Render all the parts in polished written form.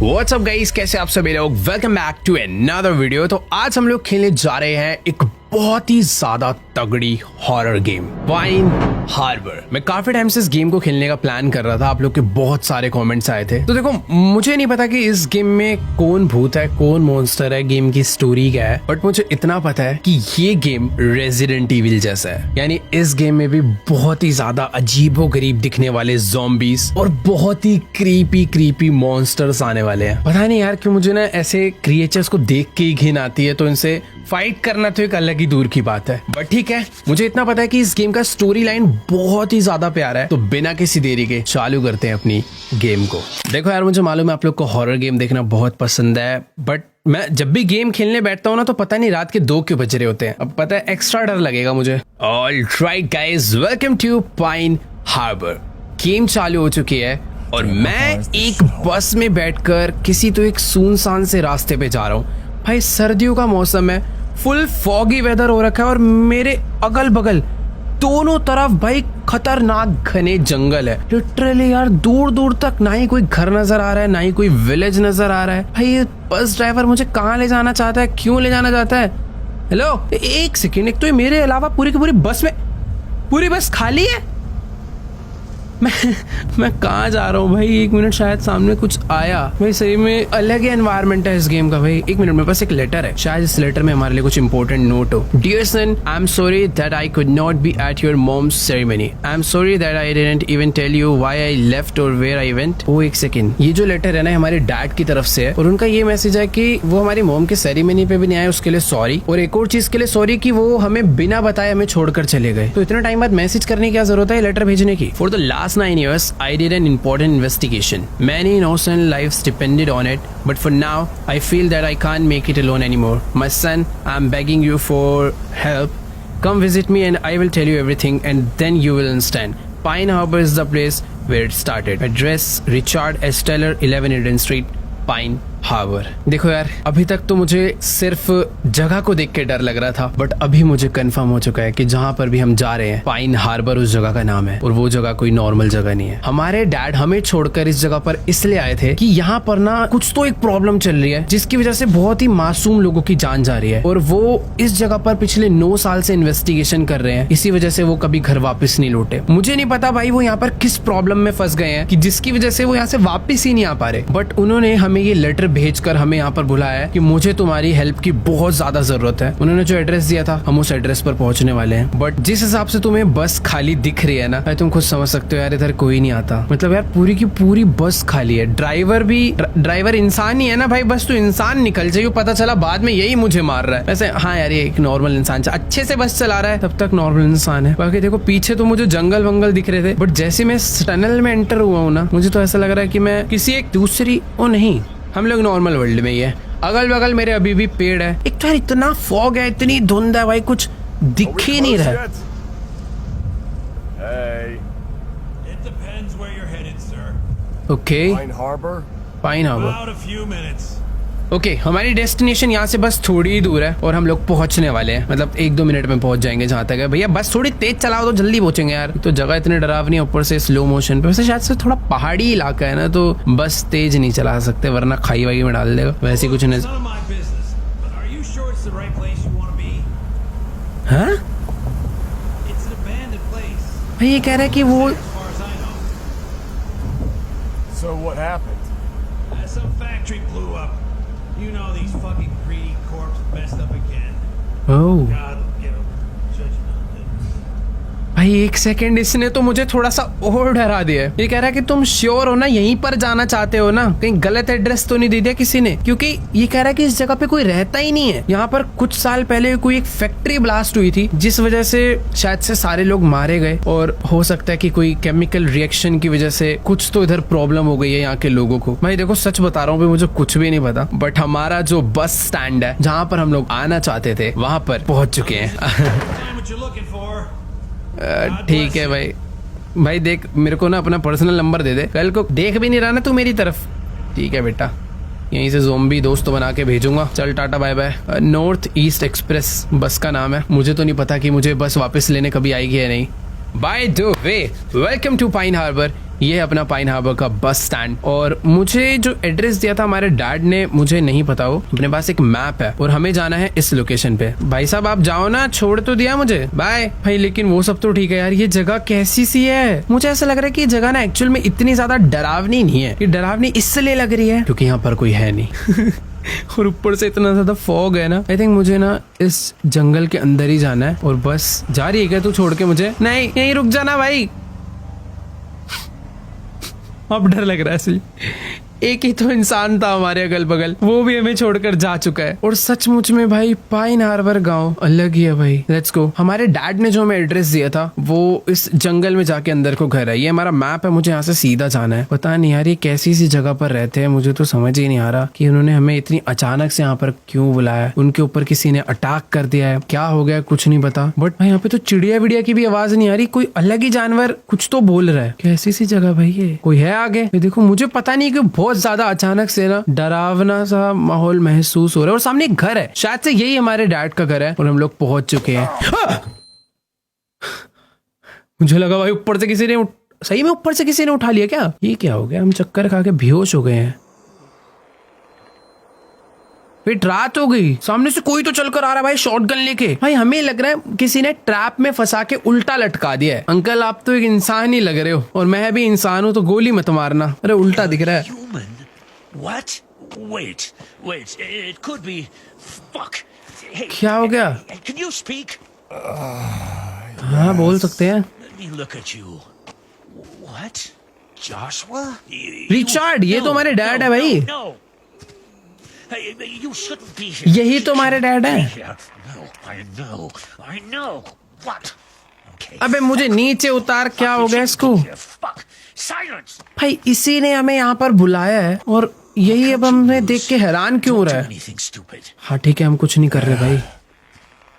What's up guys, कैसे आप सभी लोग। Welcome back to another video. तो आज हम लोग खेलने जा रहे हैं एक बहुत ही ज्यादा तगड़ी हॉरर गेम, पाइन हार्बर। मैं काफी टाइम से इस गेम को खेलने का प्लान कर रहा था, आप लोग के बहुत सारे कमेंट्स आए थे। तो देखो, मुझे नहीं पता कि इस गेम में कौन भूत है, कौन मॉन्स्टर है, गेम की स्टोरी क्या है, बट मुझे इतना पता है कि ये गेम रेजिडेंट इविल जैसा है। यानी इस गेम में भी बहुत ही ज्यादा अजीबोगरीब दिखने वाले ज़ॉम्बीज और बहुत ही क्रीपी मॉन्स्टर्स आने वाले हैं। पता नहीं यार क्यों मुझे ना ऐसे क्रिएचर्स को देख के ही घिन आती है, तो इनसे फाइट करना तो एक अलग ही दूर की बात है। बट ठीक है, मुझे इतना पता है कि इस गेम का स्टोरी लाइन बहुत ही ज्यादा प्यारा है। तो बिना किसी देरी के चालू करते हैं अपनी गेम को। देखो यार, मुझे मालूम है आप लोग को हॉरर गेम देखना बहुत पसंद है, बट मैं जब भी गेम खेलने बैठता हूँ ना, तो पता नहीं रात के 2 क्यों बज रहे होते हैं। अब पता है, एक्स्ट्रा डर लगेगा मुझे। Alright guys, welcome to Pine Harbor. Game चालू हो चुकी है और मैं एक बस में बैठकर किसी तो एक सुनसान से रास्ते पे जा रहा हूँ। भाई सर्दियों का मौसम है, फुल फॉगी वेदर हो रखा है और मेरे अगल बगल दोनों तरफ भाई खतरनाक घने जंगल है। लिटरली यार, दूर दूर तक ना ही कोई घर नजर आ रहा है, ना ही कोई विलेज नजर आ रहा है। भाई ये बस ड्राइवर मुझे कहाँ ले जाना चाहता है, क्यों ले जाना चाहता है? हेलो, एक सेकेंड, एक तो ये मेरे अलावा पूरी की पूरी बस में पूरी बस खाली है। मैं कहाँ जा रहा हूँ भाई? 1 मिनट, शायद सामने कुछ आया। भाई सही में अलग ही एनवायरनमेंट है इस गेम का। भाई 1 मिनट, मेरे पास एक लेटर है, शायद इस लेटर में हमारे लिए कुछ इंपॉर्टेंट नोट हो। Dear son, I am sorry that I could not be at your mom's ceremony. I am sorry that I didn't even tell you why I left और वेयर आई वेंट। ओ एक second, ये जो letter है ना, हमारे dad की तरफ से है और उनका ये मैसेज है कि वो हमारी मॉम के सेरेमनी पे भी नहीं आए, उसके लिए सॉरी। और एक और चीज के लिए सॉरी कि वो हमें बिना बताए हमें छोड़कर चले गए। तो इतना टाइम बाद मैसेज करने की क्या जरूरत है लेटर भेजने की? For the last 9 years I did an important investigation. Many innocent lives depended on it, but for now, I feel that I can't make it alone anymore. My son, I'm begging you for help. Come visit me and I will tell you everything and then you will understand. Pine Harbor is the place where it started. Address Richard S. Teller, 11 Eden Street, Pine harbour. देखो यार, अभी तक तो मुझे सिर्फ जगह को देख के डर लग रहा था, बट अभी मुझे कंफर्म हो चुका है कि जहाँ पर भी हम जा रहे हैं, पाइन हार्बर उस जगह का नाम है। और वो जगह कोई नॉर्मल जगह नहीं है। हमारे डैड हमें छोड़कर इस जगह पर इसलिए आए थे कि यहाँ पर ना कुछ तो एक प्रॉब्लम चल रही है, जिसकी वजह से बहुत ही मासूम लोगों की जान जा रही है। और वो इस जगह पर पिछले 9 साल से इन्वेस्टिगेशन कर रहे हैं, इसी वजह से वो कभी घर वापस नहीं लौटे। मुझे नहीं पता भाई वो यहाँ पर किस प्रॉब्लम में फंस गए हैं कि जिसकी वजह से वो यहाँ से वापिस ही नहीं आ पा रहे, बट उन्होंने हमें ये लेटर भेजकर हमें यहाँ पर बुलाया है कि मुझे तुम्हारी हेल्प की बहुत ज्यादा जरूरत है। उन्होंने जो एड्रेस दिया था, हम उस एड्रेस पर पहुंचने वाले हैं। बट जिस हिसाब से तुम्हें बस खाली दिख रही है ना, तुम खुद समझ सकते हो यार, इधर कोई नहीं आता। मतलब यार पूरी की पूरी बस खाली है। ड्राइवर इंसान ही है ना भाई, बस तो इंसान निकल जाइए, पता चला बाद में यही मुझे मार रहा है। वैसे हाँ यार, ये एक नॉर्मल इंसान अच्छे से बस चला रहा है, तब तक नॉर्मल इंसान है। बाकी देखो, पीछे तो मुझे जंगल वंगल दिख रहे थे, बट जैसे मैं टनल में एंटर हुआ हूँ ना, मुझे तो ऐसा लग रहा है कि मैं किसी एक दूसरी, ओ नहीं, हम लोग नॉर्मल वर्ल्ड में ही है। अगल बगल मेरे अभी भी पेड़ है। एक तो यार इतना फॉग है, इतनी धुंध है भाई, कुछ दिख ही नहीं रहा। Okay, Pine Harbor. ओके, हमारी डेस्टिनेशन यहाँ से बस थोड़ी ही दूर है और हम लोग पहुंचने वाले हैं। मतलब 1-2 मिनट में पहुंच जाएंगे जहाँ तक है। भैया बस थोड़ी तेज चलाओ तो जल्दी पहुंचेंगे यार। तो जगह इतनी डरावनी है, ऊपर से स्लो मोशन पे। वैसे शायद से थोड़ा पहाड़ी इलाका है ना, तो बस तेज नहीं चला सकते, वरना खाई वाई में डाल देगा। वैसे कुछ नहीं। हाँ भाई, ये कह रहा है कि वो You know these fucking greedy corpses messed up again. Oh. God, get them. भाई 1 सेकेंड, इसने तो मुझे थोड़ा सा और डरा दिया है। ये कह रहा है कि तुम श्योर हो ना, यहीं पर जाना चाहते हो ना, कहीं गलत एड्रेस तो नहीं दे दिया किसी ने? क्योंकि ये कह रहा है कि इस जगह पे कोई रहता ही नहीं है। यहाँ पर कुछ साल पहले कोई एक फैक्ट्री ब्लास्ट हुई थी, जिस वजह से शायद से सारे लोग मारे गए, और हो सकता है कि कोई केमिकल रिएक्शन की वजह से कुछ तो इधर प्रॉब्लम हो गई है यहाँ के लोगों को। भाई देखो, सच बता रहा हूँ, मुझे कुछ भी नहीं पता, बट हमारा जो बस स्टैंड है, जहाँ पर हम लोग आना चाहते थे, वहां पर पहुंच चुके हैं। ठीक है भाई देख, मेरे को ना अपना पर्सनल नंबर दे दे, कल को देख भी नहीं रहा ना तू मेरी तरफ। ठीक है बेटा, यहीं से ज़ोंबी दोस्त बना के भेजूंगा। चल tata bye bye. North East Express bus का नाम है। मुझे तो नहीं पता कि मुझे बस वापस लेने कभी आएगी या नहीं। By the way, welcome to Pine Harbor. ये है अपना पाइन हार्बर का बस स्टैंड। और मुझे जो एड्रेस दिया था हमारे डैड ने, मुझे नहीं पता हो, अपने पास एक मैप है और हमें जाना है इस लोकेशन पे। भाई साहब आप जाओ ना, छोड़ तो दिया मुझे, बाय भाई। लेकिन वो सब तो ठीक है यार, ये जगह कैसी सी है। मुझे ऐसा लग रहा है कि ये जगह ना एक्चुअल में इतनी ज्यादा डरावनी नहीं है। ये डरावनी इसलिए लग रही है क्योंकि यहाँ पर कोई है नहीं और ऊपर से इतना ज्यादा फॉग है ना। आई थिंक मुझे ना इस जंगल के अंदर ही जाना है। और बस जा रही है क्या तू छोड़ के मुझे? नहीं, यहीं रुक जाना भाई। अब डर लग रहा है असली। एक ही तो इंसान था हमारे अगल बगल, वो भी हमें छोड़कर जा चुका है। और सचमुच में भाई पाइन हार्बर गांव अलग ही है भाई। लेट्स गो। हमारे डैड ने जो हमें एड्रेस दिया था वो इस जंगल में जाके अंदर को घर है। ये हमारा मैप है, मुझे यहाँ से सीधा जाना है। पता नहीं यार ये कैसी सी जगह पर रहते हैं, मुझे तो समझ ही नहीं आ रहा कि उन्होंने हमें इतनी अचानक से यहाँ पर क्यों बुलाया। उनके ऊपर किसी ने अटैक कर दिया है, क्या हो गया कुछ नहीं पता। बट भाई यहाँ पे तो चिड़िया विड़िया की भी आवाज नहीं आ रही, कोई अलग ही जानवर कुछ तो बोल रहा है। कैसी सी जगह भाई ये? कोई है आगे? ये देखो, मुझे पता नहीं कि बहुत ज्यादा अचानक से ना डरावना सा माहौल महसूस हो रहा है। और सामने एक घर है, शायद से यही हमारे डैड का घर है। और हम लोग पहुंच चुके हैं। मुझे लगा भाई ऊपर से किसी ने सही में ऊपर से किसी ने उठा लिया क्या? ये क्या हो गया? हम चक्कर खा के बेहोश हो गए हैं। फिर रात हो गई, सामने से कोई तो चलकर आ रहा है भाई शॉटगन लेके। भाई हमें लग रहा है किसी ने ट्रैप में फंसा के उल्टा लटका दिया है। अंकल आप तो एक इंसान ही लग रहे हो, और मैं भी इंसान हूँ, तो गोली मत मारना। अरे उल्टा दिख रहा है। Human? What? Wait. It could be. Fuck. Hey, क्या हो गया? can you speak? हाँ बोल सकते हैं। Let me look at you. What? Joshua? Richard, ये तो हमारे डैड है भाई। No. Hey, you shouldn't be here. यही तो हमारे डैड है। Here. No, I know. What? Okay. अबे मुझे नीचे उतार, क्या हो गया इसको? Fuck. Silence. भाई इसी ने हमें यहाँ पर बुलाया है और यही अब हमें देख के हैरान क्यों हो रहा है? Anything stupid. हाँ ठीक है, हम कुछ नहीं कर रहे भाई।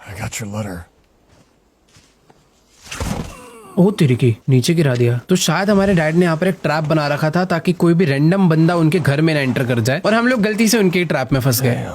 I got your letter. ओ तेरी की, नीचे गिरा दिया। तो शायद हमारे डैड ने यहाँ पर एक ट्रैप बना रखा था ताकि कोई भी रैंडम बंदा उनके घर में ना एंटर कर जाए, और हम लोग गलती से उनके ट्रैप में फंस गए।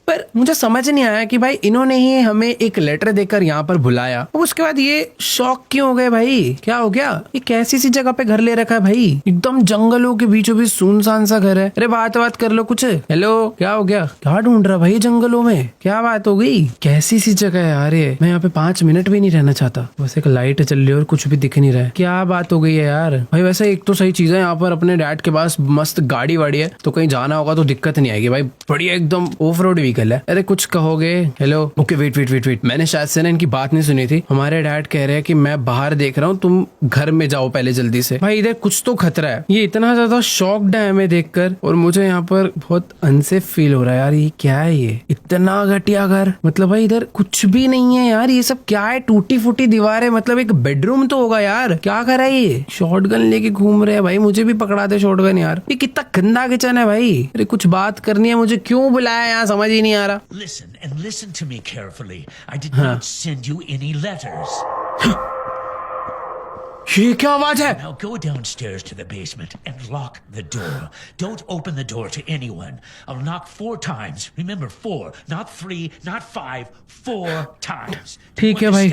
पर मुझे समझ नहीं आया कि भाई इन्होंने ही हमें एक लेटर देकर यहाँ पर बुलाया, उसके बाद ये शॉक क्यों हो गए भाई? क्या हो गया? ये कैसी सी जगह पे घर ले रखा है भाई? एकदम जंगलों के बीचों बीच सुनसान सा घर है। अरे बात कर लो कुछ। हेलो, क्या हो गया? क्या ढूंढ रहा भाई जंगलों में? क्या बात हो गई? कैसी सी जगह है यार ये? मैं यहाँ पे 5 मिनट भी नहीं रहना चाहता। बस एक लाइट चल रही है और कुछ भी दिख नहीं रहा है। क्या बात हो गई है यार? भाई वैसे एक तो सही चीज है, यहाँ पर अपने डैड के पास मस्त गाड़ी वाड़ी है, तो कहीं जाना होगा तो दिक्कत नहीं आएगी भाई। बढ़िया एकदम ऑफ रोड व्हीकल है। अरे कुछ कहोगे? हेलो, ओके वेट, मैंने शायद से ना इनकी बात नहीं सुनी थी। हमारे डैड कह रहे हैं कि मैं बाहर देख रहा हूँ, तुम घर में जाओ पहले जल्दी से। भाई इधर कुछ तो खतरा है। ये इतना ज्यादा शॉक्ड है हमें देखकर, और मुझे यहाँ पर बहुत अनसेफ फील हो रहा है यार। ये क्या है? ये इतना घटिया घर, मतलब भाई इधर कुछ भी नहीं है यार। ये सब क्या है? टूटी फूटी दीवार है, मतलब एक बेडरूम तो होगा यार। क्या कर रहा है ये? शॉटगन लेके घूम रहे हैं भाई। मुझे भी पकड़ा दे शॉटगन यार। ये कितना गंदा किचन है भाई। अरे कुछ बात करनी है, मुझे क्यों बुलाया यहाँ समझ ही नहीं आ रहा। Listen to me carefully. I did not send you any letters. ये क्या आवाज है? Now go downstairs to the basement and lock the door. Don't open the door to anyone. I'll knock 4 times. Remember 4, not 3, not 5, 4 times. ठीक है भाई,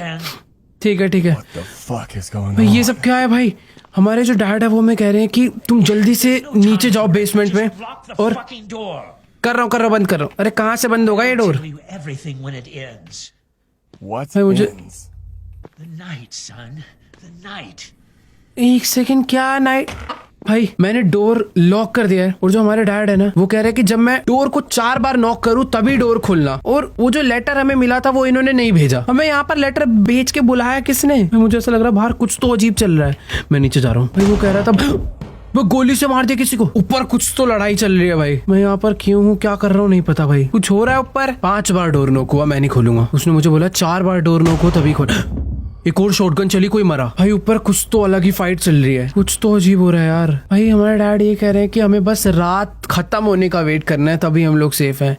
ठीक है। What the fuck is going भाई on? ये सब क्या है भाई? हमारे जो डैड है वो हमें कह रहे हैं कि तुम जल्दी से नीचे जाओ बेसमेंट में। Lock the और fucking door. कर रहा हूँ, बंद कर रहा हूँ। अरे कहाँ से बंद होगा ये door? Tell you everything when it ends. What भाई मुझे ends? The night, son. The night. एक सेकंड, क्या नाइट? भाई मैंने डोर लॉक कर दिया है, और जो हमारे डैड है ना वो कह रहे हैं कि जब मैं डोर को 4 बार नॉक करूं तभी डोर खुलना। और वो जो लेटर हमें मिला था वो इन्होंने नहीं भेजा। हमें यहाँ पर लेटर भेज के बुलाया किसने? मुझे ऐसा लग रहा है बाहर कुछ तो अजीब चल रहा है। मैं नीचे जा रहा हूँ भाई। वो कह रहा था वो गोली से मार दिया किसी को। ऊपर कुछ तो लड़ाई चल रही है भाई। मैं यहाँ पर क्यों हूँ, क्या कर रहा हूँ नहीं पता भाई। कुछ हो रहा है ऊपर। 5 बार डोर नॉक हुआ, मैं नहीं खोलूंगा। उसने मुझे बोला 4 बार डोर नॉक हो तभी खोल। एक और शॉटगन चली, कोई मरा भाई। ऊपर कुछ तो अलग ही फाइट चल रही है, कुछ तो अजीब हो रहा है यार। भाई हमारे डैड ये कह रहे हैं कि हमें बस रात खत्म होने का वेट करना है, तभी हम लोग सेफ हैं।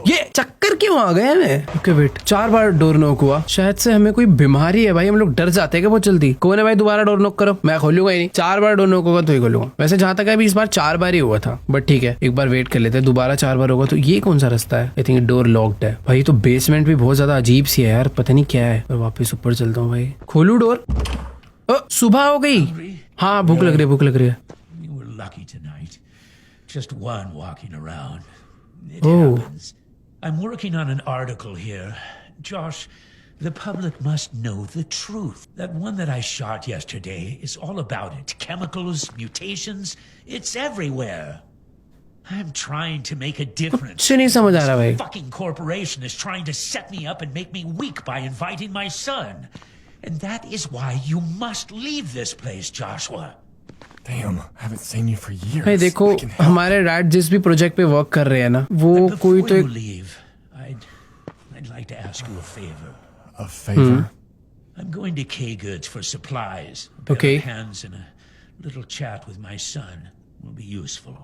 ये चक्कर क्यों आ गए हमें? ओके वेट, 4 बार डोर नॉक हुआ। शायद से हमें कोई बीमारी है भाई, हम लोग डर जाते हैं क्या बहुत जल्दी। कौन है भाई? दोबारा डोर नॉक करो। मैं खोलूंगा ही नहीं। 4 बार डोर नॉक होगा तो ही खोलूंगा। वैसे जहां तक है अभी इस बार 4 बार ही हुआ था, बट ठीक है एक बार वेट कर लेते हैं। दोबारा 4 बार होगा तो ये कौन सा रास्ता है? आई थिंक डोर लॉक्ड है भाई। तो बेसमेंट भी बहुत ज्यादा अजीब सी है यार, पता नहीं क्या है। और वापस ऊपर चलता हूँ भाई। खोलू डोर। सुबह हो गई। हाँ भूख लग रही है, भूख लग रही है. You were lucky tonight. Just one walking around. It Oh. happens. I'm working on an article here. Josh, the public must know the truth. That one that I shot yesterday is all about it. Chemicals, mutations, it's everywhere. I'm trying to make a difference. कुछ नहीं समझ आ रहा भाई. Fucking corporation is trying to set me up and make me weak by inviting my son. And that is why you must leave this place, Joshua. Damn, I haven't seen you for years. भाई देखो, I can help. हमारे dad जिस भी project पे work कर रहे हैं ना, वो But कोई before तो you एक leave, I'd like to ask you a favor. A favor? I'm going to K Goods for supplies. A pair Okay. of pens and a little chat with my son will be useful.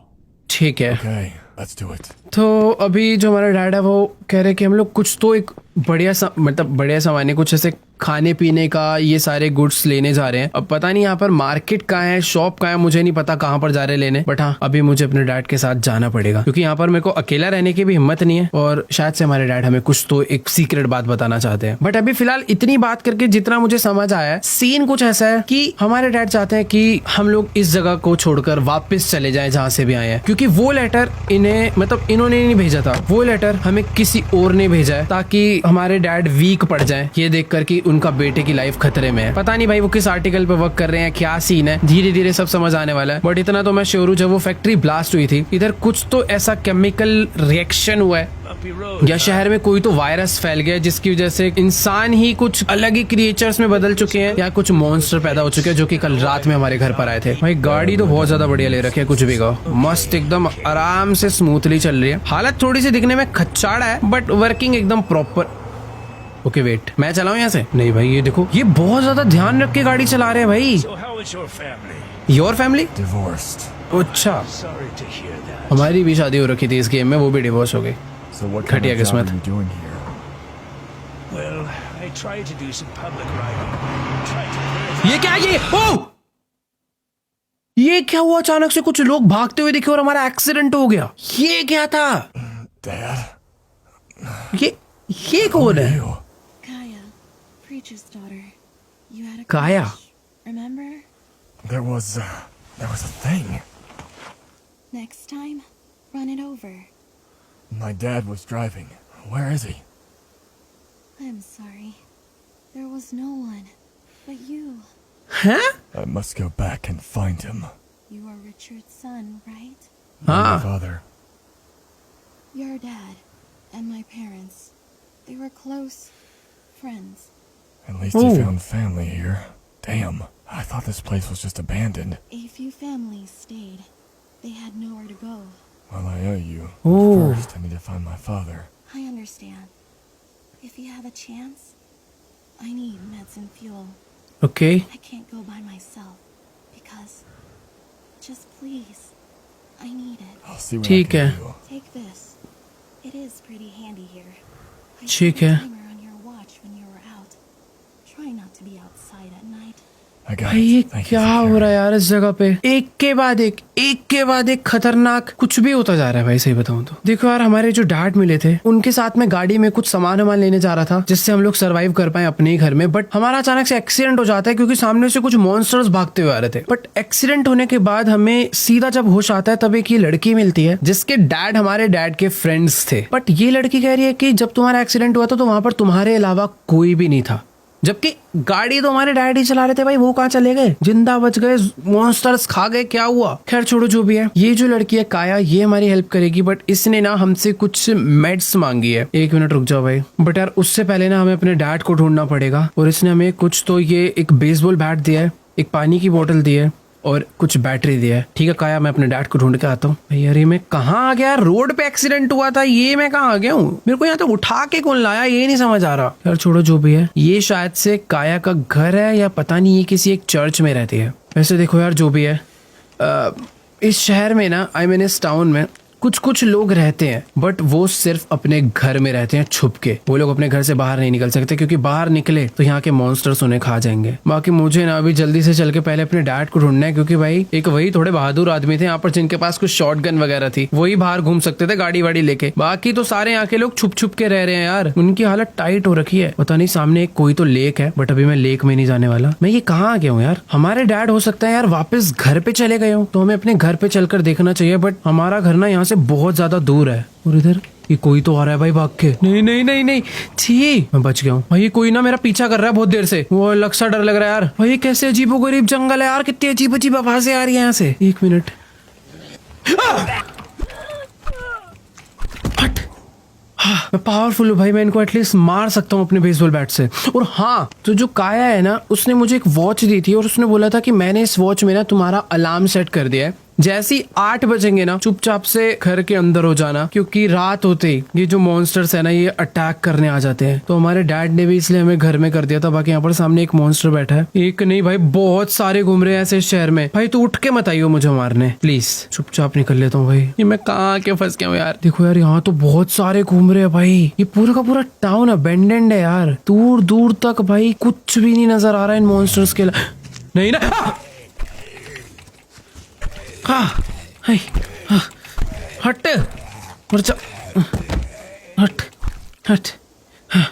ठीक है. Okay, let's do it. तो अभी जो हमारा dad है वो कह रहे हैं कि हम लोग कुछ तो एक मतलब बढ़िया सामान है, कुछ ऐसे खाने पीने का ये सारे गुड्स लेने जा रहे हैं. अब पता नहीं यहाँ पर मार्केट कहाँ है, शॉप कहाँ है, मुझे नहीं पता कहाँ पर जा रहे हैं लेने. बट हाँ, अभी मुझे अपने डैड के साथ जाना पड़ेगा क्योंकि यहाँ पर मेरे को अकेला रहने की भी हिम्मत नहीं है और शायद से हमारे डैड हमें कुछ तो एक सीक्रेट बात बताना चाहते हैं. बट अभी फिलहाल इतनी बात करके जितना मुझे समझ आया है, सीन कुछ ऐसा है कि हमारे डैड चाहते हैं कि हम लोग इस जगह को छोड़कर वापस चले जाएं जहाँ से भी आए हैं, क्योंकि वो लेटर इन्हें मतलब इन्होंने नहीं भेजा था, वो लेटर हमें किसी और ने भेजा है ताकि हमारे डैड वीक पड़ जाए ये देखकर कि उनका बेटे की लाइफ खतरे में है. पता नहीं भाई वो किस आर्टिकल पे वर्क कर रहे हैं, क्या सीन है, धीरे धीरे सब समझ आने वाला है. बट इतना तो मैं श्योर हूँ, जब वो फैक्ट्री ब्लास्ट हुई थी इधर कुछ तो ऐसा केमिकल रिएक्शन हुआ है या शहर में कोई तो वायरस फैल गया जिसकी वजह से इंसान ही कुछ अलग ही क्रिएचर्स में बदल चुके हैं या कुछ मॉन्स्टर पैदा हो चुके हैं जो कि कल रात में हमारे घर पर आए थे. भाई गाड़ी तो बहुत ज्यादा बढ़िया ले रखी है, कुछ भी कहो, मस्त एकदम आराम से स्मूथली चल रही है. हालत थोड़ी सी दिखने में खच्चाड़ा है बट वर्किंग एकदम प्रॉपर. ओके वेट, मैं चलाऊं यहाँ से? नहीं भाई, ये देखो, ये बहुत ज्यादा ध्यान रख के गाड़ी चला रहे हैं भाई. So how is your family? Your family? Divorced. अच्छा, Sorry to hear that. हमारी भी शादी हो रखी थी इस गेम में, वो भी डिवोर्स हो गई. So what kind घटिया of job किस्मत. are you doing here? Well, I tried to do some public writing. Tried to ये क्या है ये? ओ! ये क्या हुआ? अचानक से कुछ लोग भागते हुए दिखे और हमारा एक्सीडेंट हो गया. ये क्या था? Dad? ये कौन है? You? Kaya, preacher's daughter. You had a Kaya. crush, remember? There was a thing. Next time, run it over. My dad was driving. Where is he? I'm sorry. There was no one but you. हैं? I must go back and find him. You are Richard's son, right? My Ah. father. Your dad and my parents. They were close friends. At least Ooh. he found family here. Damn. I thought this place was just abandoned. A few families stayed. They had nowhere to go. Well, I owe you. Ooh. First, I need to find my father. I understand. If you have a chance, I need meds and fuel. Okay. I can't go by myself because just please, I need it. I'll see what ठीक I है. can do. Take this. It is pretty handy here. I ठीक set a है. timer on your watch when you were out. Try not to be outside at night. I got भाई ये it. Thank you क्या for हो caring. रहा है यार इस जगह पे? एक के बाद एक खतरनाक कुछ भी होता जा रहा है भाई, सही बताऊं तो. देखो यार, हमारे जो डैड मिले थे उनके साथ में गाड़ी में कुछ सामान लेने जा रहा था जिससे हम लोग सरवाइव कर पाए अपने ही घर में. बट हमारा अचानक से एक्सीडेंट हो जाता है क्योंकि सामने से कुछ मॉन्स्टर्स भागते हुए आ रहे थे. बट एक्सीडेंट होने के बाद हमें सीधा जब होश आता है तब एक ये लड़की मिलती है जिसके डैड हमारे डैड के फ्रेंड्स थे. बट ये लड़की कह रही है कि जब तुम्हारा एक्सीडेंट हुआ था तो वहां पर तुम्हारे अलावा कोई भी नहीं था, जबकि गाड़ी तो हमारे डैड ही चला रहे थे भाई. वो कहाँ चले गए? जिंदा बच गए? मॉन्स्टर्स खा गए? क्या हुआ? खैर छोड़ो, जो भी है. ये जो लड़की है काया, ये हमारी हेल्प करेगी. बट इसने ना हमसे कुछ मेड्स मांगी है. एक मिनट रुक जाओ भाई. बट यार उससे पहले ना हमें अपने डैड को ढूंढना पड़ेगा और इसने हमें कुछ तो ये एक बेसबॉल बैट दिया है, एक पानी की बोतल दी है और कुछ बैटरी दिया है. ठीक है काया, मैं अपने डैड को ढूंढ के आता हूँ. यार ये मैं कहाँ आ गया? रोड पे एक्सीडेंट हुआ था, ये मैं कहाँ आ गया हूँ? मेरे को यहाँ तक उठा के कौन लाया, ये नहीं समझ आ रहा. यार छोड़ो, जो भी है. ये शायद से काया का घर है या पता नहीं, ये किसी एक चर्च में रहती है. वैसे देखो यार, जो भी है, इस शहर में ना, आई मीन इस टाउन में कुछ कुछ लोग रहते हैं बट वो सिर्फ अपने घर में रहते हैं छुप के। वो लोग अपने घर से बाहर नहीं निकल सकते क्योंकि बाहर निकले तो यहाँ के मॉन्स्टर्स उन्हें खा जाएंगे। बाकी मुझे ना अभी जल्दी से चल के पहले अपने डैड को ढूंढना है क्योंकि भाई एक वही थोड़े बहादुर आदमी थे यहाँ पर जिनके पास कुछ शॉटगन वगैरह थी, वही बाहर घूम सकते थे गाड़ी वाड़ी लेके। बाकी तो सारे यहाँ के लोग छुप छुप के रह रहे हैं यार, उनकी हालत टाइट हो रखी है। पता नहीं सामने एक कोई तो लेक है बट अभी मैं लेक में नहीं जाने वाला। मैं ये कहाँ आ गया हूँ यार? हमारे डैड हो सकता है यार वापस घर पे चले गए हो तो हमें अपने घर पे चलकर देखना चाहिए, बट हमारा घर ना यहाँ से बहुत ज्यादा दूर है। और इधर ये कोई तो आ रहा है भाई भाग के। नहीं नहीं नहीं नहीं, छी मैं बच गया हूँ भाई। ये कोई ना मेरा पीछा कर रहा है बहुत देर से, वो अलग सा डर लग रहा है यार। भाई ये कैसे अजीबोगरीब जंगल है यार, कितनी अजीब अजीब आवाजें आ रही है यहाँ से। एक मिनट, हट। हाँ, मैं पावरफुल हूँ भाई, मैं इनको एटलीस्ट मार सकता हूँ अपने बेसबॉल बैट से। और हाँ, तो जो काया है ना उसने मुझे एक वॉच दी थी और उसने बोला था कि मैंने इस वॉच में ना तुम्हारा अलार्म सेट कर दिया है, जैसे ही 8 बजेंगे ना चुपचाप से घर के अंदर हो जाना क्योंकि रात होते ही ये जो मॉन्स्टर्स है ना ये अटैक करने आ जाते हैं। तो हमारे डैड ने भी इसलिए हमें घर में कर दिया था। बाकी यहाँ पर सामने एक मॉन्स्टर बैठा है, एक नहीं भाई बहुत सारे घूम रहे हैं ऐसे शहर में। भाई तू उठ के मत आइयो मुझे मारने प्लीज, चुपचाप निकल लेता हूँ भाई। ये मैं कहाँ के फंस गया हूँ यार। देखो यार यहाँ तो बहुत सारे घूम रहे हैं भाई, ये पूरा का पूरा टाउन अबेंडेंड है यार, दूर दूर तक भाई कुछ भी नहीं नजर आ रहा है इन मॉन्स्टर्स के। नहीं ना, हाँ हाय, हाँ, हट मर जा, हट हट। हाँ,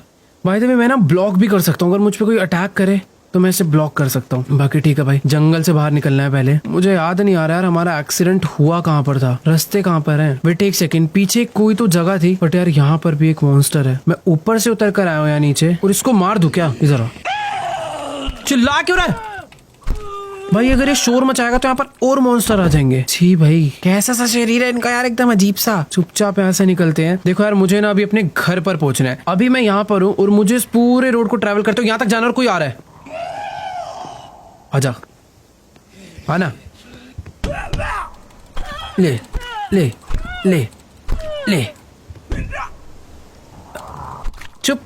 बाय द वे मैं ना ब्लॉक भी कर सकता हूँ, अगर मुझ पे कोई अटैक करे तो मैं इसे ब्लॉक कर सकता हूँ। बाकी ठीक है भाई, जंगल से बाहर निकलना है पहले। मुझे याद नहीं आ रहा यार हमारा एक्सीडेंट हुआ कहाँ पर था, रास्ते कहाँ पर है। वेट एक सेकंड, पीछे कोई तो जगह थी बट यार यहाँ पर भी एक मॉन्स्टर है। मैं ऊपर से उतर कर आया हूँ यहाँ नीचे और इसको मार दूं क्या? इधर चिल्ला क्यों रहा है भाई? अगर ये शोर मचाएगा तो यहाँ पर और मॉन्स्टर आ जाएंगे। छी भाई कैसा सा शरीर है इनका यार, एकदम अजीब सा। चुपचाप यहाँ से निकलते हैं। देखो यार मुझे ना अभी अपने घर पर पहुंचना है। अभी मैं यहाँ पर हूँ और मुझे इस पूरे रोड को ट्रैवल करते हुए यहाँ तक जाना, और कोई आ रहा है। आजा, आना, ले ले ले ले, चुप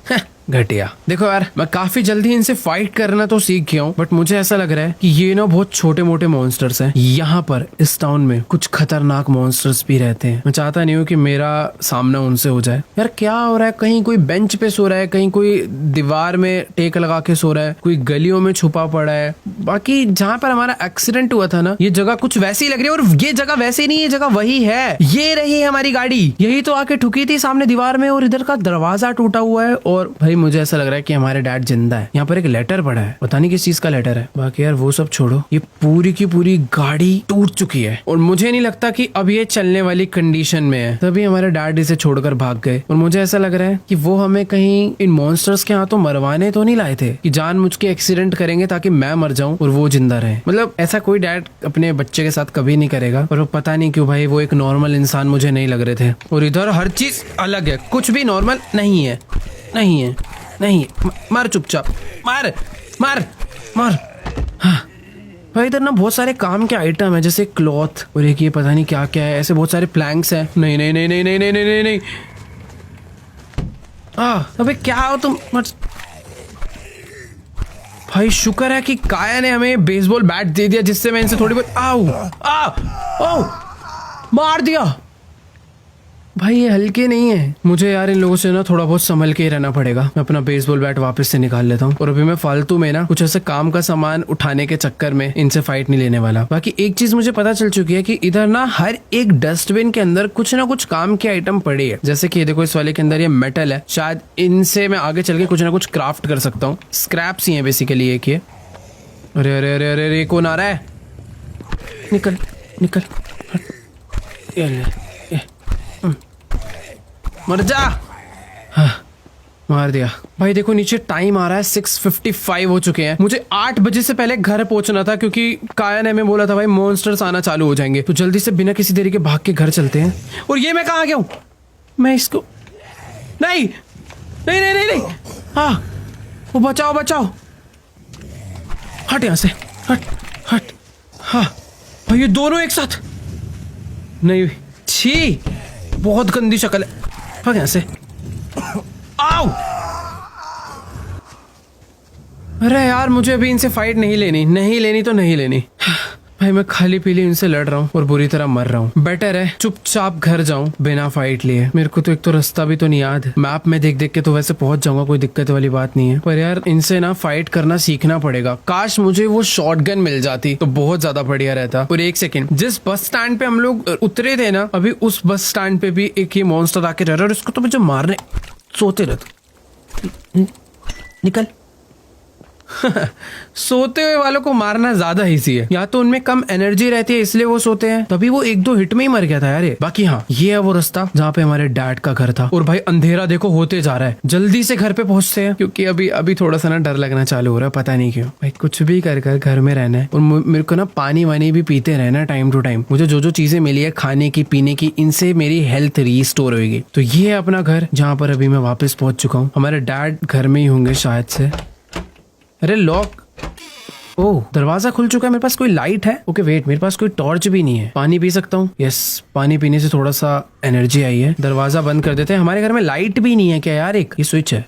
घटिया। देखो यार मैं काफी जल्दी इनसे फाइट करना तो सीख गया हूँ बट मुझे ऐसा लग रहा है कि ये ना बहुत छोटे मोटे मॉन्स्टर्स हैं। यहाँ पर इस टाउन में कुछ खतरनाक मॉन्स्टर्स भी रहते हैं। मैं चाहता नहीं हूँ कि मेरा सामना उनसे हो जाए। यार क्या हो रहा है, कहीं कोई बेंच पे सो रहा है, कहीं कोई दीवार में टेक लगा के सो रहा है, कोई गलियों में छुपा पड़ा है। बाकी जहाँ पर हमारा एक्सीडेंट हुआ था ना ये जगह कुछ वैसी ही लग रही है, और ये जगह वैसे नहीं, ये जगह वही है। ये रही है हमारी गाड़ी, यही तो आके ठुकी थी सामने दीवार में, और इधर का दरवाजा टूटा हुआ है। और भाई मुझे ऐसा लग रहा है कि हमारे डैड जिंदा है। यहाँ पर एक लेटर पड़ा है, पता नहीं किस चीज का लेटर है। बाकी यार वो सब छोड़ो, ये पूरी की पूरी गाड़ी टूट चुकी है और मुझे नहीं लगता कि अब ये चलने वाली कंडीशन में है। तभी हमारे डैड इसे छोड़कर भाग गए और मुझे ऐसा लग रहा है कि वो हमें कहीं इन मॉन्स्टर्स के हाथों मरवाने तो नहीं लाए थे कि जानबूझ के एक्सीडेंट करेंगे ताकि मैं मर जाऊं और वो जिंदा रहे। मतलब ऐसा कोई डैड अपने बच्चे के साथ कभी नहीं करेगा, पर वो पता नहीं क्यों भाई वो एक नॉर्मल इंसान मुझे नहीं लग रहे थे। और इधर हर चीज अलग है, कुछ भी नॉर्मल नहीं है, नहीं है, नहीं। मार चुपचाप, मार मार मार। हाँ भाई इधर ना बहुत सारे काम के आइटम है, जैसे क्लॉथ और एक ये पता नहीं क्या क्या है, ऐसे बहुत सारे प्लैंक्स हैं। नहीं नहीं नहीं नहीं नहीं नहीं नहीं नहीं, अबे क्या हो तुम? भाई शुक्र है कि काया ने हमें बेसबॉल बैट दे दिया जिससे मैं इनसे थोड़ी बहुत आओ मार दिया। भाई ये हल्के नहीं है, मुझे यार इन लोगों से ना थोड़ा बहुत संभल के ही रहना पड़ेगा। मैं अपना बेसबॉल बैट वापस से निकाल लेता हूँ और अभी मैं फालतू में ना कुछ ऐसे काम का सामान उठाने के चक्कर में इनसे फाइट नहीं लेने वाला। बाकी एक चीज मुझे पता चल चुकी है कि इधर ना हर एक डस्टबिन के अंदर कुछ ना कुछ काम के आइटम पड़े है। जैसे कि देखो इस वाले के अंदर ये मेटल है, शायद इनसे मैं आगे चल के कुछ ना कुछ क्राफ्ट कर सकता हूँ। स्क्रैप्स ही है बेसिकली एक ये। अरे अरे अरे अरे कौन आ रहा है? निकल निकल, मर जा। हाँ, मार दिया। भाई देखो नीचे टाइम आ रहा है 6:55 हो चुके हैं। मुझे 8 बजे से पहले घर पहुंचना था क्योंकि काया ने हमें बोला था भाई मॉन्स्टर्स आना चालू हो जाएंगे, तो जल्दी से बिना किसी देरी के भाग के घर चलते हैं। और ये मैं कहाँ गया हूँ? मैं इसको नहीं नहीं नहीं नहीं, नहीं। हाँ वो बचाओ बचाओ, हट यहाँ से, हट हट। हाँ भाई ये दोनों एक साथ नहीं, छी बहुत गंदी शक्ल है। भाग यहाँ से, आओ। अरे यार मुझे अभी इनसे फाइट नहीं लेनी, नहीं लेनी तो नहीं लेनी। भाई भाई मैं खाली पीली इनसे लड़ रहा हूँ और बुरी तरह मर रहा हूँ। बेटर है चुपचाप घर जाऊं बिना फाइट लिए। मेरे को तो एक तो रास्ता भी तो नहीं याद, मैप में देख देख के तो वैसे पहुंच जाऊंगा, कोई दिक्कत वाली बात नहीं है, पर यार इनसे ना फाइट करना सीखना पड़ेगा। काश मुझे वो शॉटगन मिल जाती तो बहुत ज्यादा बढ़िया रहता। और एक सेकंड, जिस बस स्टैंड पे हम लोग उतरे थे ना, अभी उस बस स्टैंड पे भी एक ये मॉन्स्टर आके रह रहा है और इसको तो मुझे मारने सोते रहते। निकल। सोते हुए वालों को मारना ज्यादा इजी है, या तो उनमें कम एनर्जी रहती है इसलिए वो सोते हैं, तभी वो 1-2 हिट में ही मर गया था यार। बाकी हाँ, ये है वो रास्ता जहाँ पे हमारे डैड का घर था। और भाई अंधेरा देखो होते जा रहा है, जल्दी से घर पे पहुंचते हैं क्योंकि अभी थोड़ा सा ना डर लगना चालू हो रहा है, पता नहीं क्यों। भाई कुछ भी कर घर में रहना है और मेरे को ना पानी वानी भी पीते रहना है टाइम टू टाइम। मुझे जो चीजें मिली है खाने की पीने की, इनसे मेरी हेल्थ रीस्टोर होगी। तो ये है अपना घर जहाँ पर अभी मैं वापस पहुंच चुका हूँ। हमारे डैड घर में ही होंगे शायद से। अरे लॉक, ओह दरवाजा खुल चुका है। मेरे पास कोई लाइट है? ओके वेट, मेरे पास कोई टॉर्च भी नहीं है। पानी पी सकता हूँ? यस, पानी पीने से थोड़ा सा एनर्जी आई है। दरवाजा बंद कर देते हैं। हमारे घर में लाइट भी नहीं है क्या यार? एक ये स्विच है।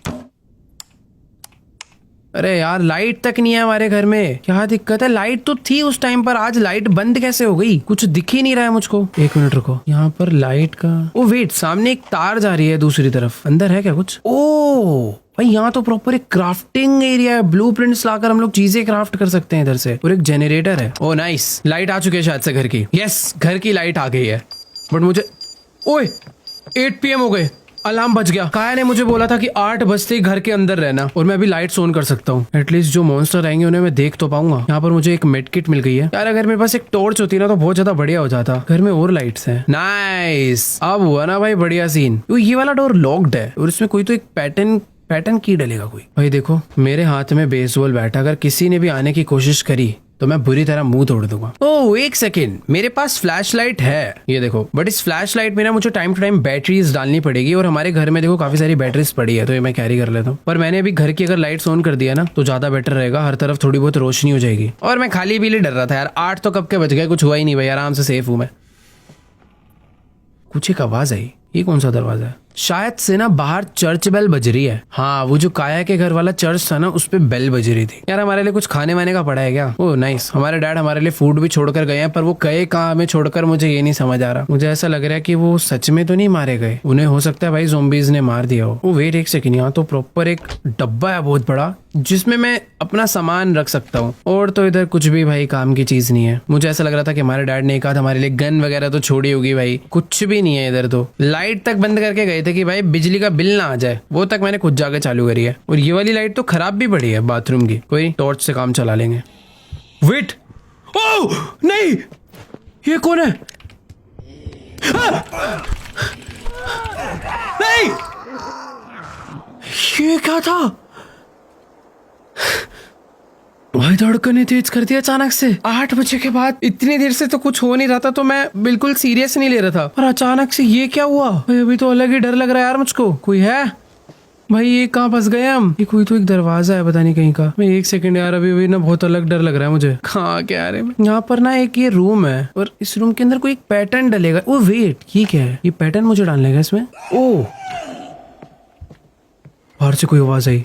अरे यार लाइट तक नहीं है हमारे घर में, क्या दिक्कत है? लाइट तो थी उस टाइम पर, आज लाइट बंद कैसे हो गई? कुछ दिख ही नहीं रहा है मुझको। एक मिनट रुको, यहाँ पर लाइट का, ओ वेट, सामने एक तार जा रही है दूसरी तरफ। अंदर है क्या कुछ? ओ भाई यहाँ तो प्रॉपर एक क्राफ्टिंग एरिया है, ब्लूप्रिंट्स लाकर हम लोग चीजें क्राफ्ट कर सकते हैं इधर से। और एक जनरेटर है। ओ नाइस, लाइट आ चुकी है शायद से घर की। यस, घर की लाइट आ गई है। बट मुझे, ओए 8 PM हो गए, अलार्म बज गया। काया ने मुझे बोला था कि 8 बजते ही घर के अंदर रहना, और मैं अभी लाइट्स ऑन कर सकता हूँ। एटलीस्ट जो मॉन्स्टर आएंगे उन्हें मैं देख तो पाऊंगा। यहाँ पर मुझे एक मेडकिट मिल गई है यार। अगर मेरे पास एक टॉर्च होती ना तो बहुत ज्यादा बढ़िया हो जाता। घर में और लाइट्स हैं। नाइस, अब हुआ ना भाई बढ़िया सीन। ये वाला डोर लॉक्ड है और इसमें कोई तो एक पैटर्न की डलेगा कोई। भाई देखो मेरे हाथ में बेसबॉल बैट, अगर किसी ने भी आने की कोशिश करी तो मैं बुरी तरह मुंह तोड़ दूंगा। ओह एक सेकेंड, मेरे पास फ्लैश लाइट है, ये देखो। बट इस फ्लैश लाइट में ना मुझे टाइम टू टाइम बैटरीज डालनी पड़ेगी, और हमारे घर में देखो काफी सारी बैटरीज पड़ी है, तो ये मैं कैरी कर लेता हूँ। पर मैंने अभी घर की अगर लाइट्स ऑन कर दिया ना तो ज्यादा बेटर रहेगा, हर तरफ थोड़ी बहुत रोशनी हो जाएगी। और मैं खाली पीली डर रहा था यार, 8 तो कब के बज गए, कुछ हुआ ही नहीं भाई, आराम से सेफ हूँ मैं। कुछ एक आवाज आई, ये कौन सा दरवाजा है? शायद से ना बाहर चर्च बेल बज रही है। हाँ, वो जो काया के घर वाला चर्च था ना, उस पे बेल बज रही थी। यार हमारे लिए कुछ खाने वाने का पड़ा है क्या? ओह नाइस, हमारे डैड हमारे लिए फूड भी छोड़कर गए हैं, पर वो गए कहाँ हमें छोड़कर, मुझे ये नहीं समझ आ रहा। मुझे ऐसा लग रहा है कि वो सच में तो नहीं मारे गए, उन्हें हो सकता है भाई ज़ॉम्बीज़ ने मार दिया हो। ओ वेट एक सेकंड, यहाँ तो प्रॉपर एक डब्बा है बहुत बड़ा, जिसमें मैं अपना सामान रख सकता हूँ। और तो इधर कुछ भी भाई काम की चीज नहीं है। मुझे ऐसा लग रहा था कि हमारे डैड ने एक आध हमारे लिए गन वगैरह तो छोड़ी होगी, भाई कुछ भी नहीं है इधर। तो लाइट तक बंद करके गए थे कि भाई बिजली का बिल ना आ जाए, वो तक मैंने खुद जाके चालू करी है। और ये वाली लाइट तो खराब भी पड़ी है बाथरूम की, कोई टॉर्च से काम चला लेंगे। वेट, ओह नहीं, ये कौन है? नहीं, ये क्या था? भाई धड़कने तेज कर दिया अचानक से। 8 बजे के बाद इतनी देर से तो कुछ हो नहीं रहा था, तो मैं बिल्कुल सीरियस नहीं ले रहा था, पर अचानक से ये क्या हुआ? भाई अभी तो अलग ही डर लग रहा है यार मुझको। कोई है भाई? ये कहाँ फंस गए हम? ये कोई तो एक दरवाजा है पता नहीं कहीं का। मैं एक सेकंड यार, अभी ना बहुत अलग डर लग रहा है मुझे। कहाँ क्या आ रहे हैं? यहाँ पर ना एक ये रूम है, और इस रूम के अंदर कोई एक पैटर्न डलेगा। ओ वेट, ये क्या है? ये पैटर्न मुझे डालने का इसमें। ओ बाहर से कोई आवाज आई।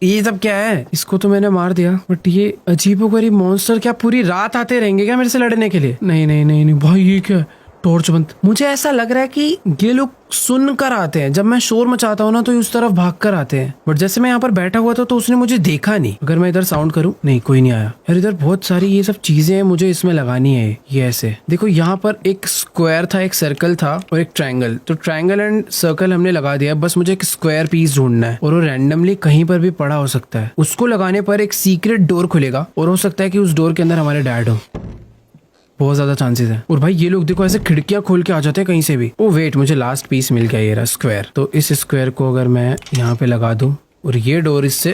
ये सब क्या है? इसको तो मैंने मार दिया, बट ये अजीबोगरीब मॉन्स्टर क्या पूरी रात आते रहेंगे क्या मेरे से लड़ने के लिए? नहीं नहीं नहीं नहीं भाई, ये क्या? टॉर्च बंद। मुझे ऐसा लग रहा है कि ये लोग सुन कर आते हैं, जब मैं शोर मचाता हूँ ना तो उस तरफ भाग कर आते हैं। बट जैसे मैं यहाँ पर बैठा हुआ था तो उसने मुझे देखा नहीं। अगर मैं इधर साउंड करूँ, नहीं कोई नहीं आया यार। इधर बहुत सारी ये सब चीजें हैं, मुझे इसमें लगानी है। ये ऐसे देखो, यहाँ पर एक स्क्वायर था, एक सर्कल था और एक ट्रायंगल। तो ट्रायंगल एंड सर्कल हमने लगा दिया, बस मुझे एक स्क्वायर पीस ढूंढना है, और वो रैंडमली कहीं पर भी पड़ा हो सकता है। उसको लगाने पर एक सीक्रेट डोर खुलेगा, और हो सकता है कि उस डोर के अंदर हमारे डैड हो, बहुत ज्यादा चांसेस है। और भाई ये लोग देखो ऐसे खिड़कियां खोल के आ जाते हैं कहीं से भी। ओ वेट, मुझे लास्ट पीस मिल गया, ये रहा स्क्वायर। तो इस स्क्वायर को अगर मैं यहाँ पे लगा दूं और ये डोर इससे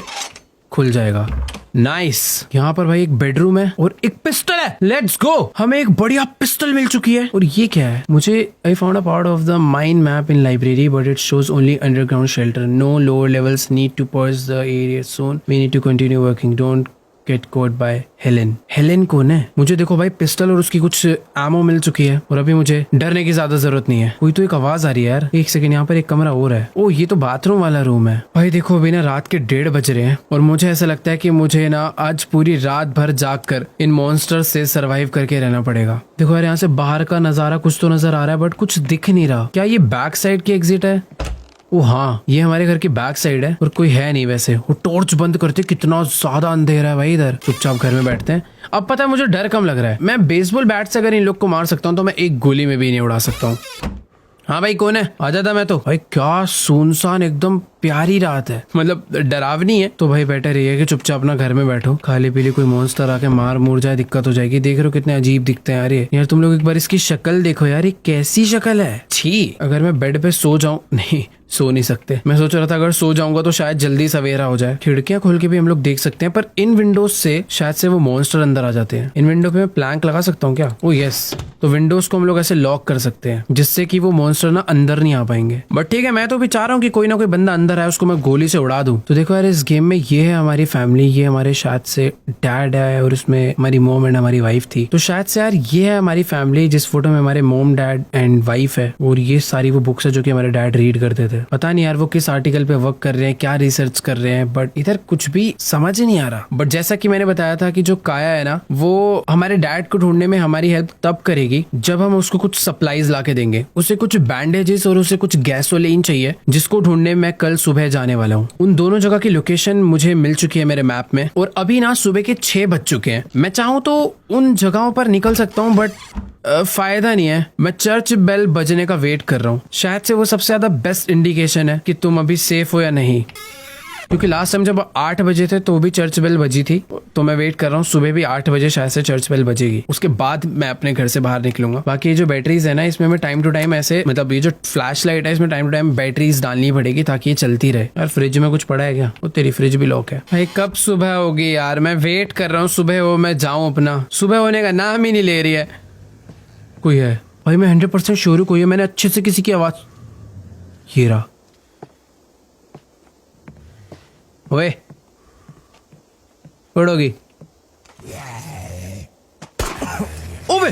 खुल जाएगा। नाइस। यहाँ पर भाई एक बेडरूम है और एक पिस्टल है। लेट्स गो, हमें एक बढ़िया पिस्टल मिल चुकी है। और ये क्या है? मुझे I found a part of the mine map in library, but it shows only underground shelter, no lower levels, need to purge the area soon, we need to continue working, don't get caught by Helen. Helen कौन है? मुझे देखो भाई pistol और उसकी कुछ ammo मिल चुकी है और अभी मुझे डरने की ज्यादा जरूरत नहीं है। कोई तो एक आवाज आ रही है यार, एक सेकंड, यहाँ पर एक कमरा और है। ओ ये तो बाथरूम वाला रूम है। भाई देखो अभी ना रात के 1:30 बज रहे हैं और मुझे ऐसा लगता है कि मुझे ना आज पूरी रात भर जाग कर इन मॉन्स्टर से सरवाइव करके रहना पड़ेगा। देखो यार यहाँ से बाहर का नजारा कुछ तो नजर आ रहा है बट कुछ दिख नहीं रहा। क्या ये बैक साइड की एग्जिट है? ओ हाँ, ये हमारे घर की बैक साइड है और कोई है नहीं वैसे। वो टॉर्च बंद करते, कितना ज्यादा अंधेरा है भाई इधर। चुपचाप घर में बैठते हैं। अब पता है मुझे डर कम लग रहा है। मैं बेसबॉल बैट से अगर इन लोग को मार सकता हूँ तो मैं एक गोली में भी नहीं उड़ा सकता हूँ। हाँ भाई कौन है? आ जाता मैं तो। भाई क्या सुनसान एकदम प्यारी रात है, मतलब डरावनी है। तो भाई बेटर ये है कि चुपचाप अपना घर में बैठो। खाली पीली कोई मॉन्स्टर आके मार मुर जाए दिक्कत हो जाएगी। देख रहे हो कितने अजीब दिखते हैं यार ये। यार तुम लोग एक बार इसकी शक्ल देखो यार, ये कैसी शक्ल है। छी, अगर मैं बेड पे सो जाऊं, नहीं सो नहीं सकते। मैं सोच रहा था अगर सो जाऊंगा तो शायद जल्दी सवेरा हो जाए। खिड़कियां खोल के भी हम लोग देख सकते हैं पर इन विंडोज से शायद से वो मॉन्स्टर अंदर आ जाते हैं। इन विंडो पे मैं प्लैंक लगा सकता हूँ क्या? ओ यस, तो विंडोज को हम लोग ऐसे लॉक कर सकते हैं जिससे कि वो मॉन्स्टर ना अंदर नहीं आ पाएंगे। बट ठीक है, मैं तो भी चाह रहा हूँ कि कोई ना कोई बंदा अंदर आए, उसको मैं गोली से उड़ा दूं। तो देखो यार इस गेम में ये है हमारी फैमिली, ये हमारे शायद से डैड है और इसमें हमारी मॉम एंड हमारी वाइफ थी। तो शायद से यार ये है हमारी फैमिली जिस फोटो में हमारे मॉम डैड एंड वाइफ है और ये सारी वो बुक्स है जो कि हमारे डैड रीड करते थे। पता नहीं यार वो किस आर्टिकल पे वर्क कर रहे हैं, क्या रिसर्च कर रहे हैं, बट इधर कुछ भी समझ ही नहीं आ रहा। बट जैसा कि मैंने बताया था कि जो काया है ना वो हमारे डैड को ढूंढने में हमारी हेल्प तब करेगी जब हम उसको कुछ सप्लाईज ला के देंगे। उसे कुछ बैंडेजेस और उसे कुछ गैसोलीन चाहिए जिसको ढूंढने मैं कल सुबह जाने वाला हूँ। उन दोनों जगह की लोकेशन मुझे मिल चुकी है मेरे मैप में और अभी ना सुबह के 6 बज चुके हैं। मैं चाहूँ तो उन जगहों पर निकल सकता हूँ बट फायदा नहीं है। मैं चर्च बेल बजने का वेट कर रहा हूँ। शायद से वो सबसे ज्यादा बेस्ट इंडिकेशन है कि तुम अभी सेफ हो या नहीं, क्योंकि लास्ट टाइम जब 8 बजे थे तो भी चर्च बेल बजी थी। तो मैं वेट कर रहा हूँ सुबह भी 8 बजे शायद से चर्च बेल बजेगी, उसके बाद मैं अपने घर से बाहर निकलूंगा। बाकी ये जो बैटरीज है ना इसमें मैं टाइम टू टाइम ऐसे, मतलब ये जो फ्लैश लाइट है इसमें टाइम टू टाइम बैटरीज डालनी पड़ेगी ताकि ये चलती रहे। यार फ्रिज में कुछ पड़ा है क्या? वो तेरी फ्रिज भी लॉक है। भाई कब सुबह होगी यार, मैं वेट कर रहा हूँ सुबह हो, मैं जाऊँ अपना। सुबह होने का नाम ही नहीं ले रही है। कोई है भाई, मैं 100% श्योर हूँ कोई है। मैंने अच्छे से किसी की आवाज, ये रहा। ओए उड़ोगी? ओबे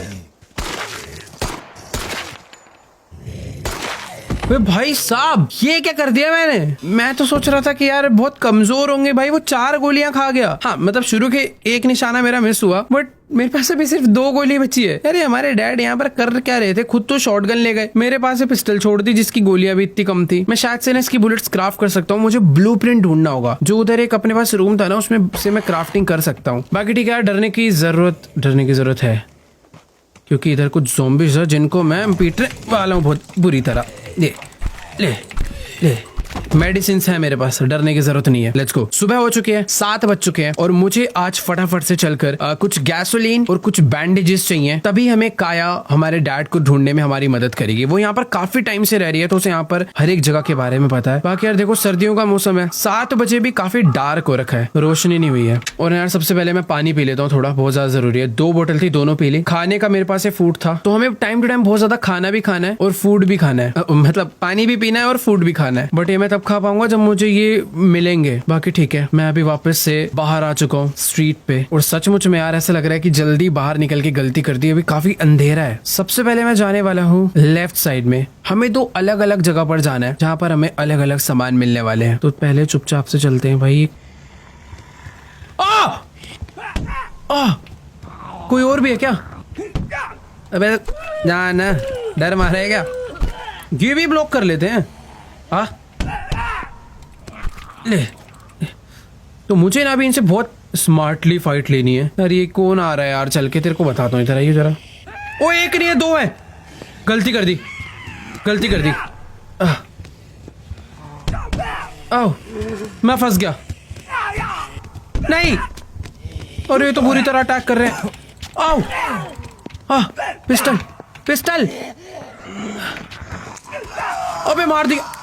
भाई साहब ये क्या कर दिया मैंने? मैं तो सोच रहा था कि यार बहुत कमजोर होंगे भाई, वो 4 गोलियां खा गया। हाँ मतलब शुरू के एक निशाना मेरा मिस हुआ बट मेरे पास अभी सिर्फ 2 गोली बची है। अरे हमारे डैड यहाँ पर कर क्या रहे थे? खुद तो शॉटगन ले गए, मेरे पास पिस्टल छोड़ दी जिसकी गोलियां भी इतनी कम थी। मैं शायद से ना इसकी बुलेट्स क्राफ्ट कर सकता हूँ। मुझे ब्लूप्रिंट ढूंढना होगा। जो उधर एक अपने पास रूम था ना उसमें से मैं क्राफ्टिंग कर सकता हूँ। बाकी ठीक है यार, डरने की जरूरत है क्योंकि इधर कुछ ज़ॉम्बीज़ है जिनको मैं पीटने वाला हूँ बहुत बुरी तरह। ले ले ले, मेडिसिन है मेरे पास, डरने की जरूरत नहीं है। Let's go. सुबह हो चुकी है, 7 बज चुके हैं और मुझे आज फटाफट से चलकर कुछ गैसोलीन और कुछ बैंडेजेस चाहिए। तभी हमें काया हमारे डैड को ढूंढने में हमारी मदद करेगी। वो यहाँ पर काफी टाइम से रह रही है तो उसे यहाँ पर हर एक जगह के बारे में पता है। बाकी यार देखो सर्दियों का मौसम है, 7 बजे भी काफी डार्क हो रखा है, रोशनी नहीं हुई है। और यार सबसे पहले मैं पानी पी लेता हूँ, थोड़ा बहुत ज्यादा जरूरी है। 2 बोतल थी, दोनों पी ली। खाने का मेरे पास फूड था तो हमें टाइम टू टाइम बहुत ज्यादा खाना भी खाना है और फूड भी खाना है, मतलब पानी भी पीना है और फूड भी खाना है। बट ये मैं तब खा पाऊंगा जब मुझे ये मिलेंगे। बाकी ठीक है, मैं अभी वापस से बाहर आ चुका हूँ स्ट्रीट पे और सचमुच में यार ऐसा लग रहा है कि जल्दी बाहर निकल के गलती कर दी। अभी काफी अंधेरा है। सबसे पहले मैं जाने वाला हूँ लेफ्ट साइड में। हमें 2 अलग अलग जगह पर जाना है जहाँ पर हमें अलग अलग सामान मिलने वाले हैं। तो पहले चुपचाप से चलते हैं भाई। कोई और भी है क्या? अबे ना डर मारा है क्या? ये भी ब्लॉक कर लेते हैं। ले तो मुझे ना अभी इनसे बहुत स्मार्टली फाइट लेनी है। यार ये कौन आ रहा है यार? चल के तेरे को बताता हूँ, इधर आइए जरा। ओ एक नहीं है, 2 है। गलती कर दी। आओ मैं फंस गया। नहीं, और ये तो बुरी तरह अटैक कर रहे हैं। आओ पिस्टल। अबे मार दिया।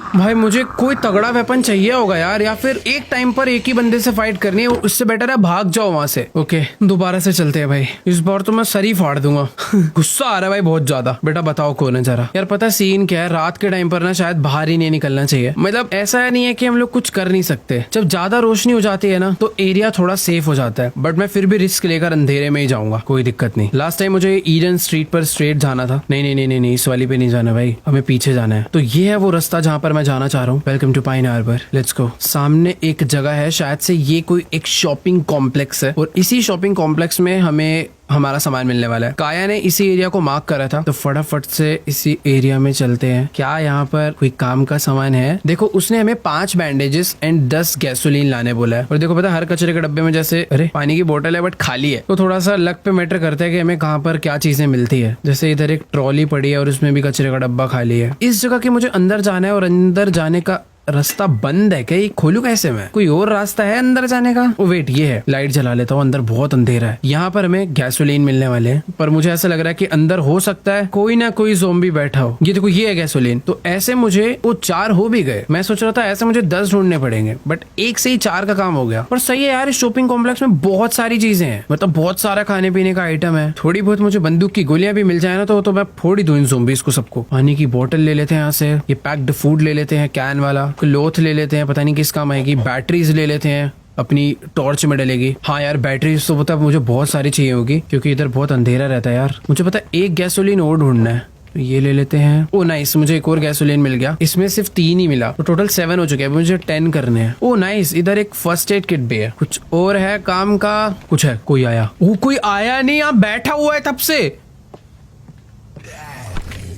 भाई मुझे कोई तगड़ा वेपन चाहिए होगा यार, या फिर एक टाइम पर एक ही बंदे से फाइट करनी है, उससे बेटर है भाग जाओ वहां से। ओके दोबारा से चलते हैं भाई, इस बार तो मैं सर ही फाड़ दूंगा। गुस्सा आ रहा है भाई बहुत ज्यादा। बेटा बताओ कौन है जरा। यार पता सीन क्या है, रात के टाइम पर ना शायद बाहर ही नहीं निकलना चाहिए। मतलब ऐसा नहीं है कि हम लोग कुछ कर नहीं सकते, जब ज्यादा रोशनी हो जाती है ना तो एरिया थोड़ा सेफ हो जाता है, बट मैं फिर भी रिस्क लेकर अंधेरे में ही जाऊंगा, कोई दिक्कत नहीं। लास्ट टाइम मुझे ईडन स्ट्रीट पर स्ट्रेट जाना था। नहीं नहीं नहीं नहीं, नहीं इस वाली पे नहीं जाना भाई, हमें पीछे जाना है। तो ये है वो रास्ता जहाँ पर मैं जाना चाह रहा हूँ। Welcome to Pine Harbor, let's go. सामने एक जगह है, शायद से ये कोई एक शॉपिंग कॉम्प्लेक्स है, और इसी शॉपिंग कॉम्प्लेक्स में हमें हमारा सामान मिलने वाला है। काया ने इसी एरिया को मार्क करा था, तो फटाफट से इसी एरिया में चलते हैं। क्या यहाँ पर कोई काम का सामान है? देखो उसने हमें 5 बैंडेजेस एंड 10 गैसोलीन लाने बोला है। और देखो पता हर कचरे के डब्बे में जैसे अरे पानी की बोतल है बट खाली है, तो थोड़ा सा लक पे मैटर करता है कि हमें कहाँ पर क्या चीजें मिलती है। जैसे इधर एक ट्रॉली पड़ी है और उसमें भी कचरे का डब्बा खाली है। इस जगह के मुझे अंदर जाना है, और अंदर जाने का रास्ता बंद है क्या? ये खोलू कैसे मैं? कोई और रास्ता है अंदर जाने का? ओ वेट, ये है। लाइट जला लेता हूँ, अंदर बहुत अंधेरा है। यहाँ पर हमें गैसोलीन मिलने वाले हैं, पर मुझे ऐसा लग रहा है कि अंदर हो सकता है कोई ना कोई ज़ोंबी बैठा हो। ये देखो ये है गैसोलीन। तो ऐसे मुझे वो 4 हो भी गए। मैं सोच रहा था ऐसे मुझे 10 ढूंढने पड़ेंगे, बट एक से ही 4 का काम हो गया। पर सही है यार, इस शॉपिंग कॉम्प्लेक्स में बहुत सारी चीजें हैं, मतलब बहुत सारा खाने पीने का आइटम है। थोड़ी बहुत मुझे बंदूक की गोलियां भी मिल जाए ना तो मैं फोड़ ही दूं इन ज़ोंबीज़ को सबको। पानी की बोतल ले लेते हैं यहाँ से, ये पैक्ड फूड ले लेते हैं कैन वाला, क्लोथ ले लेते हैं, पता नहीं किस काम आएगी। बैटरीज ले लेते हैं, अपनी टॉर्च में डलेगी। हाँ यार बैटरीज तो पता मुझे बहुत सारी चाहिए होगी, क्योंकि इधर बहुत अंधेरा रहता है यार। मुझे पता है एक गैसोलीन और ढूंढना है, तो ये ले लेते हैं। ओ नाइस, मुझे एक और गैसोलीन मिल गया। इसमें सिर्फ 3 ही मिला, तो टोटल 7 हो चुके हैं। मुझे 10 करने हैं। ओ नाइस, इधर एक फर्स्ट एड किट भी है। कुछ और है काम का? कुछ है? कोई आया? वो कोई आया नहीं, यहाँ बैठा हुआ है तब से।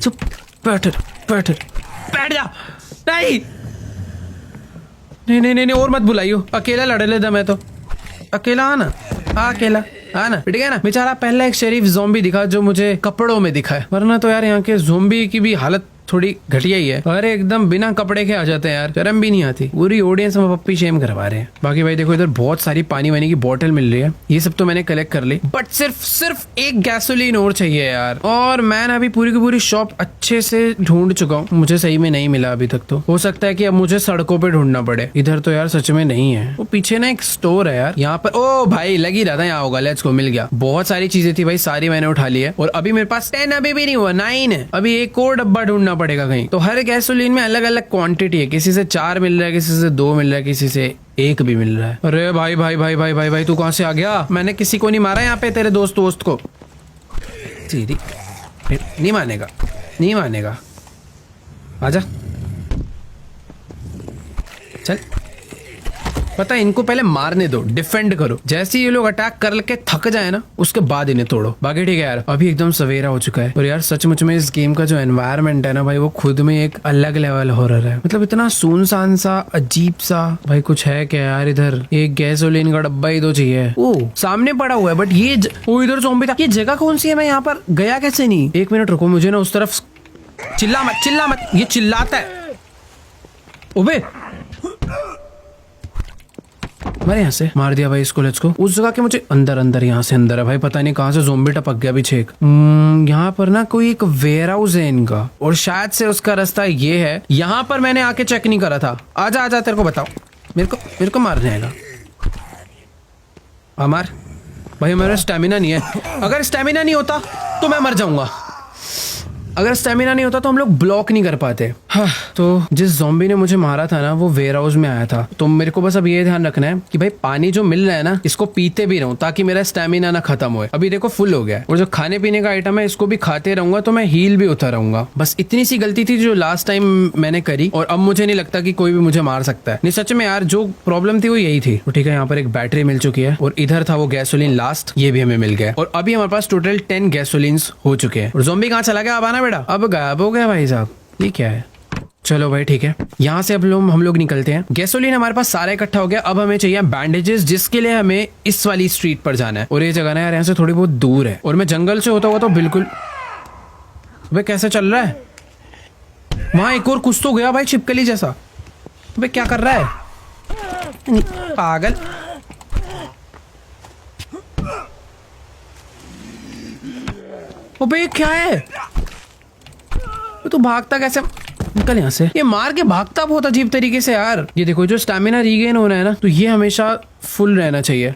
चुप, बैठ बैठ बैठ जा। नहीं नहीं नहीं नहीं, और मत बुलाइयो, अकेला लड़ लेता मैं तो। अकेला आना, अकेला आना, ठीक है ना। बेचारा पहला एक शरीफ ज़ोंबी दिखा जो मुझे कपड़ों में दिखा है, वरना तो यार यहाँ के ज़ोंबी की भी हालत थोड़ी घटिया ही है। अरे एकदम बिना कपड़े के आ जाते हैं यार, शर्म भी नहीं आती। पूरी ऑडियंस में पप्पी शेम करवा रहे हैं। बाकी भाई देखो इधर बहुत सारी पानी वानी की बोतल मिल रही है, ये सब तो मैंने कलेक्ट कर ली, बट सिर्फ एक गैसोलीन और चाहिए यार। और मैं अभी पूरी की पूरी शॉप अच्छे से ढूंढ चुका हूँ, मुझे सही में नहीं मिला अभी तक। तो हो सकता है कि अब मुझे सड़कों पे ढूंढना पड़े। इधर तो यार सच में नहीं है। वो पीछे ना एक स्टोर है यार, यहाँ पर। ओ भाई लग ही रहा था यहाँ होगा। लेट्स गो, मिल गया। बहुत सारी चीजें थी भाई, सारी मैंने उठा ली है। और अभी मेरे पास 10 अभी भी नहीं हुआ, 9 है। अभी एक और डब्बा ढूंढना पड़ेगा कहीं। तो हर गैसोलीन में अलग अलग क्वांटिटी है, किसी से 4 मिल रहा है, किसी से 2 मिल रहा है, किसी से 1 भी मिल रहा है। अरे भाई भाई भाई भाई भाई भाई, तू कहाँ से आ गया? मैंने किसी को नहीं मारा यहाँ पे, तेरे दोस्त को। सीधी नहीं मानेगा, नहीं मानेगा। आजा चल। पता है इनको पहले मारने दो, डिफेंड करो। जैसे ये लोग अटैक कर के थक जाए ना, उसके बाद इन्हें तोड़ो। बाकी ठीक है यार, अभी एकदम सवेरा हो चुका है। और यार सचमुच में इस गेम का जो एनवायरनमेंट है ना भाई, वो खुद में एक अलग लेवल हॉरर है। मतलब इतना सुनसान सा, अजीब सा। भाई कुछ है क्या यार? इधर एक गैसोलीन का डब्बा ही तो चाहिए। ओ सामने पड़ा हुआ है, बट ये वो इधर ज़ॉम्बी था। ये जगह कौन सी है? मैं यहाँ पर गया कैसे नहीं? 1 मिनट रुको, मुझे ना उस तरफ। चिल्ला मत, ये चिल्लाता है। ओबे मारे, यहाँ से मार दिया भाई इसको। Let's go. उस जगह के मुझे अंदर यहाँ से अंदर है भाई, पता नहीं कहाँ से ज़ोंबी टपक गया पीछे एक। यहाँ पर ना कोई एक वेयर हाउस है इनका, और शायद से उसका रास्ता ये है। यहाँ पर मैंने आके चेक नहीं करा था। आजा तेरे को बताओ। मेरे को मारने आएगा? मार भाई, मेरा स्टेमिना नहीं है। अगर स्टेमिना नहीं होता तो मैं मर जाऊंगा। अगर स्टेमिना नहीं होता तो हम लोग ब्लॉक नहीं कर पाते। हाँ, तो जिस ज़ॉम्बी ने मुझे मारा था ना, वो वेयर हाउस में आया था। तो मेरे को बस अब ये ध्यान रखना है कि भाई पानी जो मिल रहा है ना, इसको पीते भी रहूं, ताकि मेरा स्टेमिना ना खत्म हो। अभी देखो फुल हो गया है। और जो खाने पीने का आइटम है, इसको भी खाते रहूंगा तो मैं हील भी होता रहूंगा। बस इतनी सी गलती थी जो लास्ट टाइम मैंने करी, और अब मुझे नहीं लगता कि कोई भी मुझे मार सकता है। नहीं सच में यार, जो प्रॉब्लम थी वो यही थी। तो ठीक है, यहाँ पर एक बैटरी मिल चुकी है, और इधर था वो गैसोलीन लास्ट, ये भी हमें मिल गया। और अभी हमारे पास टोटल 10 गैसोलीन्स हो चुके हैं। और ज़ॉम्बी कहाँ चला गया? अब आना बेटा, अब गायब हो गया भाई साहब। ये क्या है? चलो भाई ठीक है, यहाँ से अब हम लोग निकलते हैं। गैसोलीन हमारे पास सारा इकट्ठा हो गया। अब हमें चाहिए बैंडेजेस, जिसके लिए हमें इस वाली स्ट्रीट पर जाना है। और ये जगह ना यार यहाँ से थोड़ी बहुत दूर है, और मैं जंगल से होता हुआ तो बिल्कुल। वे कैसे चल रहा है? वहां एक और कुछ तो गया भाई, छिपकली जैसा। वे क्या कर रहा है पागल? अबे क्या है? तो भागता कैसे? निकल यहाँ से। ये मार के भागता बहुत अजीब तरीके से यार। ये देखो जो स्टैमिना रीगेन होना है ना, तो ये हमेशा फुल रहना चाहिए।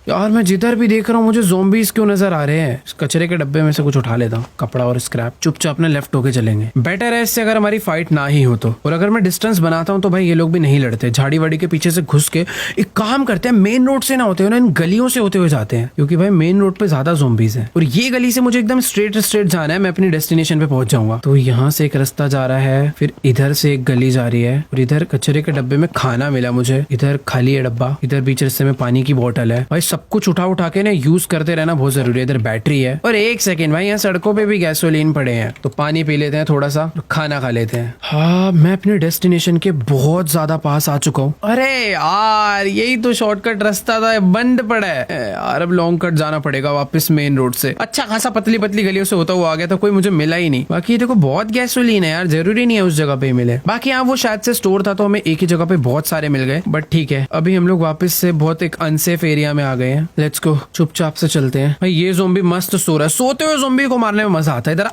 यार मैं जिधर भी देख रहा हूँ मुझे ज़ोंबीज क्यों नजर आ रहे हैं। इस कचरे के डब्बे में से कुछ उठा लेता हूँ, कपड़ा और स्क्रैप। चुपचाप अपने लेफ्ट होके चलेंगे, बेटर है इससे अगर हमारी फाइट ना ही हो तो। और अगर मैं डिस्टेंस बनाता हूँ तो भाई ये लोग भी नहीं लड़ते, झाड़ी वाड़ी के पीछे से घुस के एक काम करते हैं, मेन रोड से ना होते हुए इन गलियों से होते हुए जाते हैं, क्योंकि भाई मेन रोड पे ज्यादा ज़ोंबीज हैं। और ये गली से मुझे एकदम स्ट्रेट जाना है, मैं अपनी डेस्टिनेशन पे पहुंच जाऊंगा। तो यहाँ से एक रास्ता जा रहा है, फिर इधर से एक गली जा रही है, और इधर कचरे के डब्बे में खाना मिला मुझे, इधर खाली है डब्बा, इधर बीच रास्ते में पानी की बोतल है। भाई सब कुछ उठा के ना यूज करते रहना बहुत जरूरी है। इधर बैटरी है, और एक सेकेंड भाई यहाँ सड़कों पे भी गैसोलीन पड़े हैं, तो पानी पी लेते हैं थोड़ा सा, खाना खा लेते हैं। हाँ मैं अपने डेस्टिनेशन के बहुत ज्यादा पास आ चुका हूँ। अरे यार यही तो शॉर्टकट रास्ता था, बंद पड़ा है यार। अब लॉन्ग कट जाना पड़ेगा वापस मेन रोड से। अच्छा खासा पतली पतली गलियों से होता हुआ आ गया था, कोई मुझे मिला ही नहीं। बाकी देखो बहुत गैसोलीन है यार, जरूरी नहीं है उस जगह पे मिले। बाकी यहाँ वो शायद से स्टोर था, तो हमें एक ही जगह पे बहुत सारे मिल गए, बट ठीक है। अभी हम लोग वापस से बहुत एक अनसेफ एरिया में आ गए हैं। लेट्स गो, चुपचाप से चलते हैं। भाई ये ज़ोंबी मस्त सो रहा है, सोते हुए ज़ोंबी को मारने में मजा आता है। इधर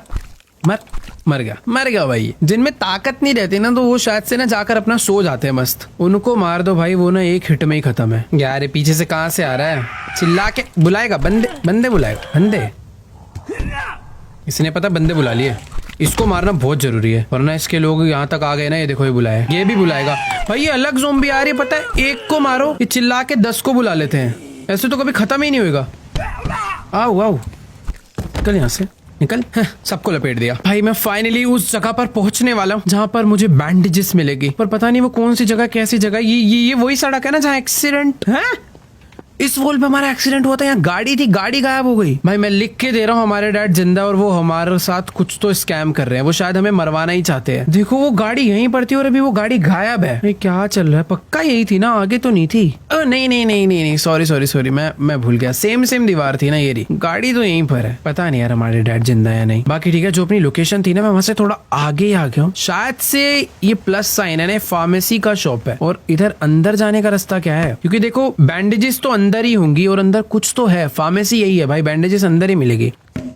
मर गया भाई। जिनमें ताकत नहीं रहती ना, तो वो शायद से ना जाकर अपना सो जाते हैं मस्त। उनको मार दो भाई, वो ना एक हिट में ही खत्म है। यार पीछे से कहां से आ रहा है, चिल्ला के बुलाएगा, बंदे बुलाएगा, बंदे। इसने पता बंदे बुला लिए, इसको मारना बहुत जरूरी है, वरना इसके लोग यहाँ तक आ गए ना। ये देखो ये बुलाया, ये भी बुलाएगा। भाई ये अलग ज़ोंबी आ रही है, पता है, एक को मारो ये चिल्ला के 10 को बुला लेते हैं। ऐसे तो कभी खत्म ही नहीं होगा। आओ निकल यहाँ से, निकल। सबको लपेट दिया। भाई मैं फाइनली उस जगह पर पहुंचने वाला हूँ जहाँ पर मुझे बैंडेजेस मिलेगी, पर पता नहीं वो कौन सी जगह, कैसी जगह। ये वही सड़क है ना जहाँ एक्सीडेंट है। इस वॉल पे हमारा एक्सीडेंट हुआ था, यहाँ गाड़ी थी, गाड़ी गायब हो गई। भाई मैं लिख के दे रहा हूँ, हमारे डैड जिंदा, और वो हमारे साथ कुछ तो स्कैम कर रहे हैं। वो शायद हमें मरवाना ही चाहते हैं। देखो वो गाड़ी यहीं पर थी और अभी वो गाड़ी गायब है। भाई क्या चल रहा है, पक्का यही थी ना, आगे तो नहीं थी। नहीं, सॉरी, मैं भूल गया। सेम दीवार थी ना ये रही, गाड़ी तो यहीं पर है। पता नहीं यार हमारे डैड जिंदा है नहीं। बाकी ठीक है, जो अपनी लोकेशन थी ना, मैं वहां से थोड़ा आगे ही आ गया हूँ। शायद से ये प्लस साइन है ना, फार्मेसी का शॉप है। और इधर अंदर जाने का रास्ता क्या है, क्योंकि देखो बैंडेजेस तो अंदर ही होंगी, और अंदर कुछ तो है। फार्मेसी यही है भाई, बैंडेजेस अंदर ही मिलेगी,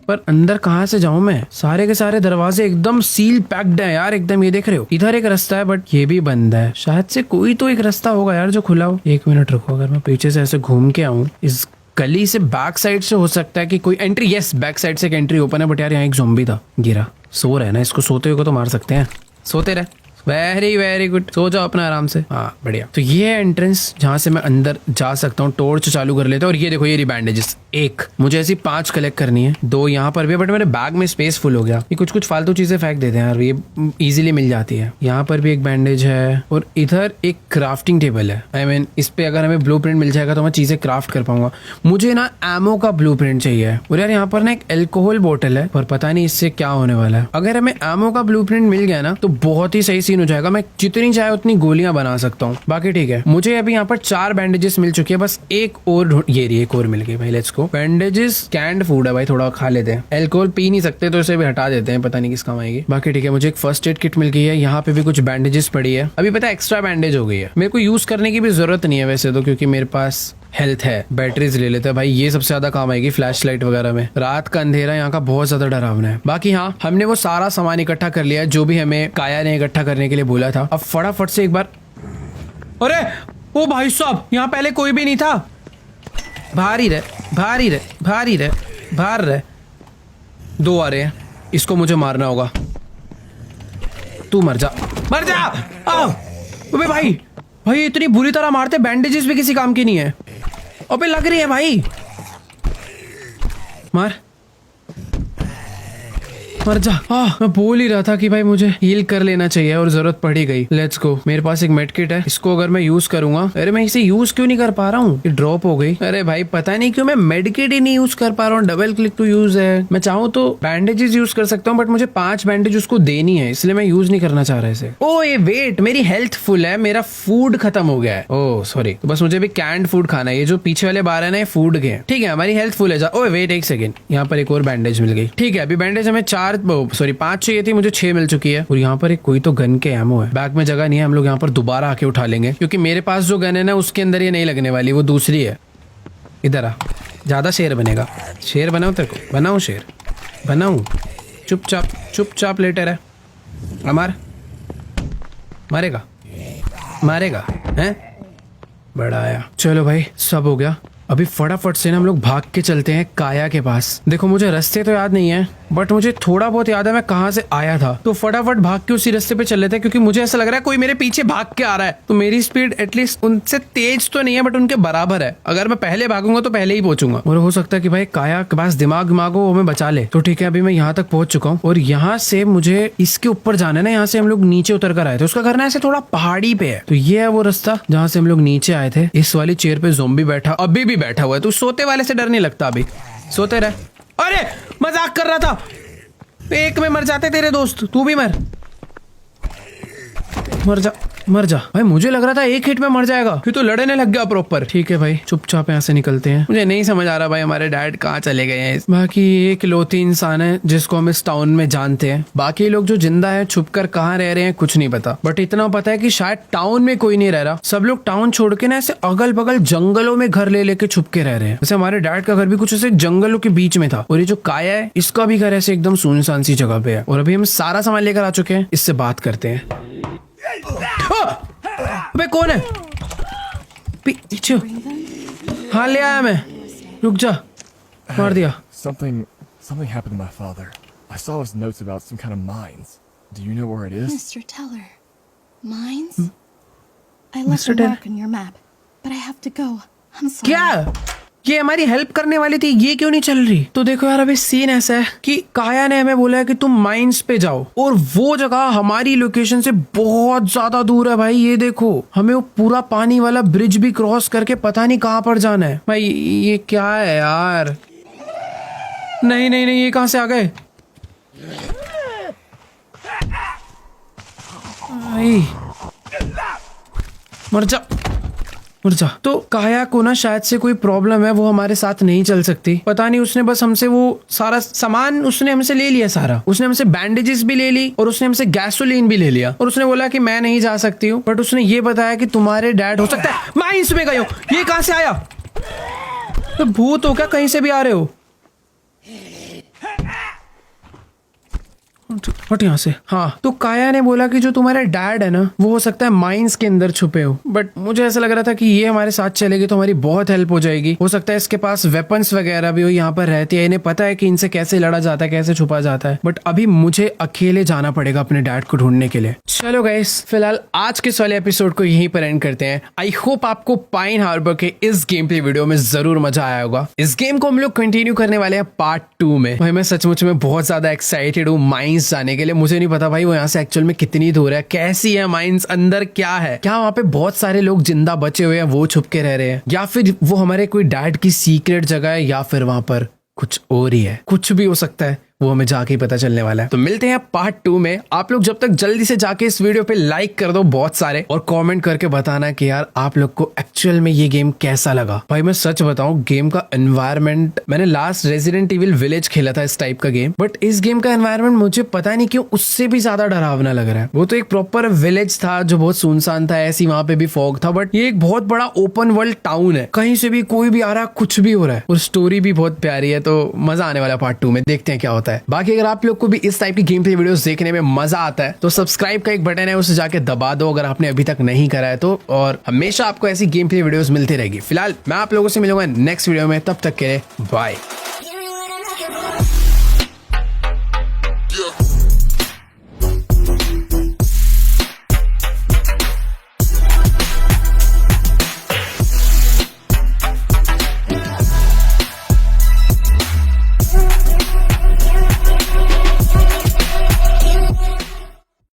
पर अंदर कहाँ से जाऊं मैं। सारे के सारे दरवाजे एकदम सील पैक्ड है यार, एकदम। ये देख रहे हो, इधर एक रास्ता है बट ये भी बंद है। शायद से कोई तो एक रास्ता होगा यार जो खुला हो। एक मिनट रुको, अगर मैं पीछे से ऐसे घूम के आऊं, इस गली से बैक साइड से हो सकता है कि कोई एंट्री। यस, बैक साइड से एक एंट्री ओपन है, बट यार यहाँ एक ज़ोंबी था, गिरा। सो रहा है ना, इसको सोते हुए को तो मार सकते हैं। सोते रहे, वेरी गुड, सो जाओ अपना आराम से। हाँ बढ़िया। तो ये है एंट्रेंस जहाँ से मैं अंदर जा सकता हूँ। टॉर्च चालू कर लेते हैं, और ये देखो ये रही बैंडेजेस। एक मुझे ऐसी 5 कलेक्ट करनी है, 2 यहाँ पर भी, बट मेरे बैग में स्पेस फुल हो गया। ये कुछ फालतू चीजें फेंक देते हैं यार, ये इजीली मिल जाती है। यहाँ पर भी एक बैंडेज है, और इधर एक क्राफ्टिंग टेबल है। I mean, इस पे अगर हमें ब्लूप्रिंट मिल जाएगा तो मैं चीजें क्राफ्ट कर पाऊंगा। मुझे ना एमो का ब्लूप्रिंट चाहिए, और यार यहाँ पर ना एक अल्कोहल बोतल है, पर पता नहीं इससे क्या होने वाला है। अगर हमें एमो का ब्लूप्रिंट मिल गया ना, तो बहुत ही सही सीन हो जाएगा। मैं जितनी चाहे उतनी गोलियां बना सकता हूँ। बाकी ठीक है, मुझे अभी यहाँ पर 4 बैंडेजेस मिल चुकी है, बस एक और, ये रही एक और मिल गई भाई। Let's go. Bandages canned food है भाई, थोड़ा खा लेते हैं। अल्कोहल पी नहीं सकते तो इसे भी हटा देते हैं, पता नहीं किस काम आएगी। बाकी ठीक है, मुझे एक फर्स्ट एड किट मिल गई है। यहाँ पे भी कुछ बैंडेजेस पड़ी है। अभी पता है एक्स्ट्रा बैंडेज हो गई है, मेरे को यूज करने की भी जरूरत नहीं है वैसे तो, क्योंकि मेरे पास हेल्थ है। बैटरीज ले लेते हैं भाई, ये सबसे ज्यादा काम आएगी फ्लैश लाइट वगैरह में। रात का अंधेरा यहाँ का बहुत ज्यादा डरावना है। बाकी हाँ, हमने वो सारा सामान इकट्ठा कर लिया है जो भी हमें काया ने इकट्ठा करने के लिए बोला था। अब फटाफट से एक बार, अरे ओ भाई साहब, यहाँ पहले कोई भी नहीं था। भारी रहे 2 आ रहे हैं, इसको मुझे मारना होगा। तू मर जा। अबे भाई इतनी बुरी तरह मारते, बैंडेजेस भी किसी काम की नहीं है। अबे लग रही है भाई, मर जा। मैं बोल ही रहा था कि भाई मुझे हील कर लेना चाहिए, और जरूरत पड़ ही गई। Let's go. मेरे पास एक मेड किट है, इसको अगर मैं यूज करूंगा, अरे मैं इसे यूज क्यों नहीं कर पा रहा हूँ, ये ड्रॉप हो गई। अरे भाई पता नहीं क्यों मैं मेड किट ही नहीं यूज कर पा रहा हूँ। डबल क्लिक टू यूज है। मैं चाहूँ तो बैंडेजेस यूज कर सकता हूँ, बट मुझे 5 बैंडेज उसको देनी है, इसलिए मैं यूज नहीं करना चाह रहा इसे। ओ ये वेट, मेरी हेल्थ फुल है, मेरा फूड खत्म हो गया है। ओ सॉरी, तो बस मुझे भी कैंड फूड खाना है। ये जो पीछे वाले बार है ना, ये फूड के। ठीक है, हमारी हेल्थ फुल है। ओ वेट एक सेकेंड, यहाँ पर एक और बैंडेज मिल गई। ठीक है, अभी बैंडेज हमें 5 चाहिए थी, मुझे 6 मिल चुकी है। और यहाँ पर एक कोई तो गन के एमो है। बैग में जगह नहीं है, हम लोग यहाँ पर दोबारा आके उठा लेंगे, क्योंकि मेरे पास जो गन है ना उसके अंदर ये नहीं लगने वाली, वो दूसरी है। इधर आ, ज्यादा शेर बनेगा। शेर बनाऊं तेरे को, बनाऊं शेर बनाऊं? चुपचाप लेटे रहे। मार, मारेगा मारेगा हैं? बड़ा आया। चलो भाई सब हो गया। अभी फटाफट से ना हम लोग भाग के चलते हैं काया के पास। देखो मुझे रास्ते तो याद नहीं है बट मुझे थोड़ा बहुत याद है मैं कहाँ से आया था, तो फटाफट भाग के उसी रास्ते पे चल लेते हैं क्योंकि मुझे ऐसा लग रहा है कोई मेरे पीछे भाग के आ रहा है। तो मेरी स्पीड एटलीस्ट उनसे तेज तो नहीं है बट उनके बराबर है। अगर मैं पहले भागूंगा तो पहले ही पहुंचूंगा और हो सकता है कि भाई काया के पास दिमाग हो वो मैं बचा ले। तो ठीक है अभी मैं यहाँ तक पहुंच चुका हूँ और यहाँ से मुझे इसके ऊपर जाना है ना। यहाँ से हम लोग नीचे उतर कर आए थे, उसका घर ना ऐसे थोड़ा पहाड़ी पे है। तो ये है वो रास्ता जहाँ से हम लोग नीचे आए थे। इस वाली चेयर पे ज़ॉम्बी बैठा, अभी भी बैठा हुआ है। तो सोते वाले से डर नहीं लगता, अभी सोते रहे। अरे मजाक कर रहा था, एक में मर जाते तेरे दोस्त, तू भी मर जा मर जा। भाई मुझे लग रहा था एक हिट में मर जाएगा, फिर तो लड़ने लग गया प्रॉपर। ठीक है भाई चुपचाप यहाँ से निकलते हैं। मुझे नहीं समझ आ रहा भाई हमारे डैड कहाँ चले गए हैं। बाकी एक इकलौती इंसान है जिसको हम इस टाउन में जानते हैं, बाकी लोग जो जिंदा है छुपकर कहाँ रह रहे हैं कुछ नहीं पता। बट इतना पता है कि शायद टाउन में कोई नहीं रह रहा, सब लोग टाउन छोड़ के ना ऐसे अगल बगल जंगलों में घर ले लेके छुप के रह रहे हैं। वैसे हमारे डैड का घर भी कुछ ऐसे जंगलों के बीच में था और ये जो काया है इसका भी घर ऐसे एकदम सुनसान सी जगह पे है। और अभी हम सारा सामान लेकर आ चुके हैं, इससे बात करते हैं। अबे कौन है पीछे? हाँ ले आया मैं, रुक जा, मार दिया। Something happened to my father. I saw his notes about some kind of mines. Do you know where it is? Mr. Teller. Mines? I left a mark on your map, but I have to go. I'm sorry. क्या ये हमारी help करने वाली थी, ये क्यों नहीं चल रही? तो देखो यार अभी सीन ऐसा है कि काया ने हमें बोला है कि तुम माइंस पे जाओ और वो जगह हमारी लोकेशन से बहुत ज्यादा दूर है भाई। ये देखो हमें वो पूरा पानी वाला ब्रिज भी क्रॉस करके पता नहीं कहाँ पर जाना है। भाई ये क्या है यार? नहीं नहीं नहीं, ये कहाँ से आ गए भाई? मर जा मर जा। तो काया को ना शायद से कोई प्रॉब्लम है, वो हमारे साथ नहीं चल सकती। पता नहीं, उसने बस हमसे वो सारा सामान उसने हमसे ले लिया सारा। उसने हमसे बैंडेजेस भी ले ली और उसने हमसे गैसोलीन भी ले लिया और उसने बोला कि मैं नहीं जा सकती हूँ। बट उसने ये बताया कि तुम्हारे डैड हो सकता है माइंस में गए हो। ये कहाँ से आया? तो भूत हो क्या, कहीं से भी आ रहे हो? हट यहाँ से। हाँ तो काया ने बोला कि जो तुम्हारा डैड है ना वो हो सकता है माइंस के अंदर छुपे हो। बट मुझे ऐसा लग रहा था कि ये हमारे साथ चलेगी तो हमारी बहुत हेल्प हो जाएगी। हो सकता है इसके पास वेपन्स वगैरह भी हो, यहाँ पर रहती है, इन्हें पता है कि इनसे कैसे लड़ा जाता है, कैसे छुपा जाता है। बट अभी मुझे अकेले जाना पड़ेगा अपने डैड को ढूंढने के लिए। चलो गाइस फिलहाल आज के इस वाले एपिसोड को यहीं पर एंड करते हैं। आई होप आपको पाइन हार्बर के इस गेम प्ले वीडियो में जरूर मजा आया होगा। इस गेम को हम लोग कंटिन्यू करने वाले हैं पार्ट 2 में। भाई मैं सचमुच में बहुत ज्यादा एक्साइटेड हूँ माइंस जाने के लिए। मुझे नहीं पता भाई वो यहाँ से एक्चुअल में कितनी दूर है, कैसी है माइंस, अंदर क्या है, क्या वहाँ पे बहुत सारे लोग जिंदा बचे हुए हैं वो छुप के रह रहे हैं, या फिर वो हमारे कोई डैड की सीक्रेट जगह है, या फिर वहाँ पर कुछ और ही है। कुछ भी हो सकता है, वो हमें जाके ही पता चलने वाला है। तो मिलते हैं पार्ट 2 में। आप लोग जब तक जल्दी से जाके इस वीडियो पे लाइक कर दो बहुत सारे, और कमेंट करके बताना कि यार आप लोग को एक्चुअल में ये गेम कैसा लगा। भाई मैं सच बताऊं गेम का एनवायरनमेंट, मैंने लास्ट रेजिडेंट इविल विलेज खेला था इस टाइप का गेम, बट इस गेम का एनवायरनमेंट मुझे पता नहीं क्यों उससे भी ज्यादा डरावना लग रहा है। वो तो एक प्रॉपर विलेज था जो बहुत सुनसान था, ऐसी वहां पे भी फॉग था, बट ये एक बहुत बड़ा ओपन वर्ल्ड टाउन है, कहीं से भी कोई भी आ रहा है, कुछ भी हो रहा है, और स्टोरी भी बहुत प्यारी है। तो मजा आने वाला पार्ट 2 में, देखते हैं क्या होता है। बाकी अगर आप लोग को भी इस टाइप की गेम प्ले वीडियोस देखने में मजा आता है तो सब्सक्राइब का एक बटन है, उसे जाके दबा दो अगर आपने अभी तक नहीं करा है तो, और हमेशा आपको ऐसी गेम प्ले वीडियोस मिलती रहेगी। फिलहाल मैं आप लोगों से मिलूंगा नेक्स्ट वीडियो में, तब तक के लिए बाय।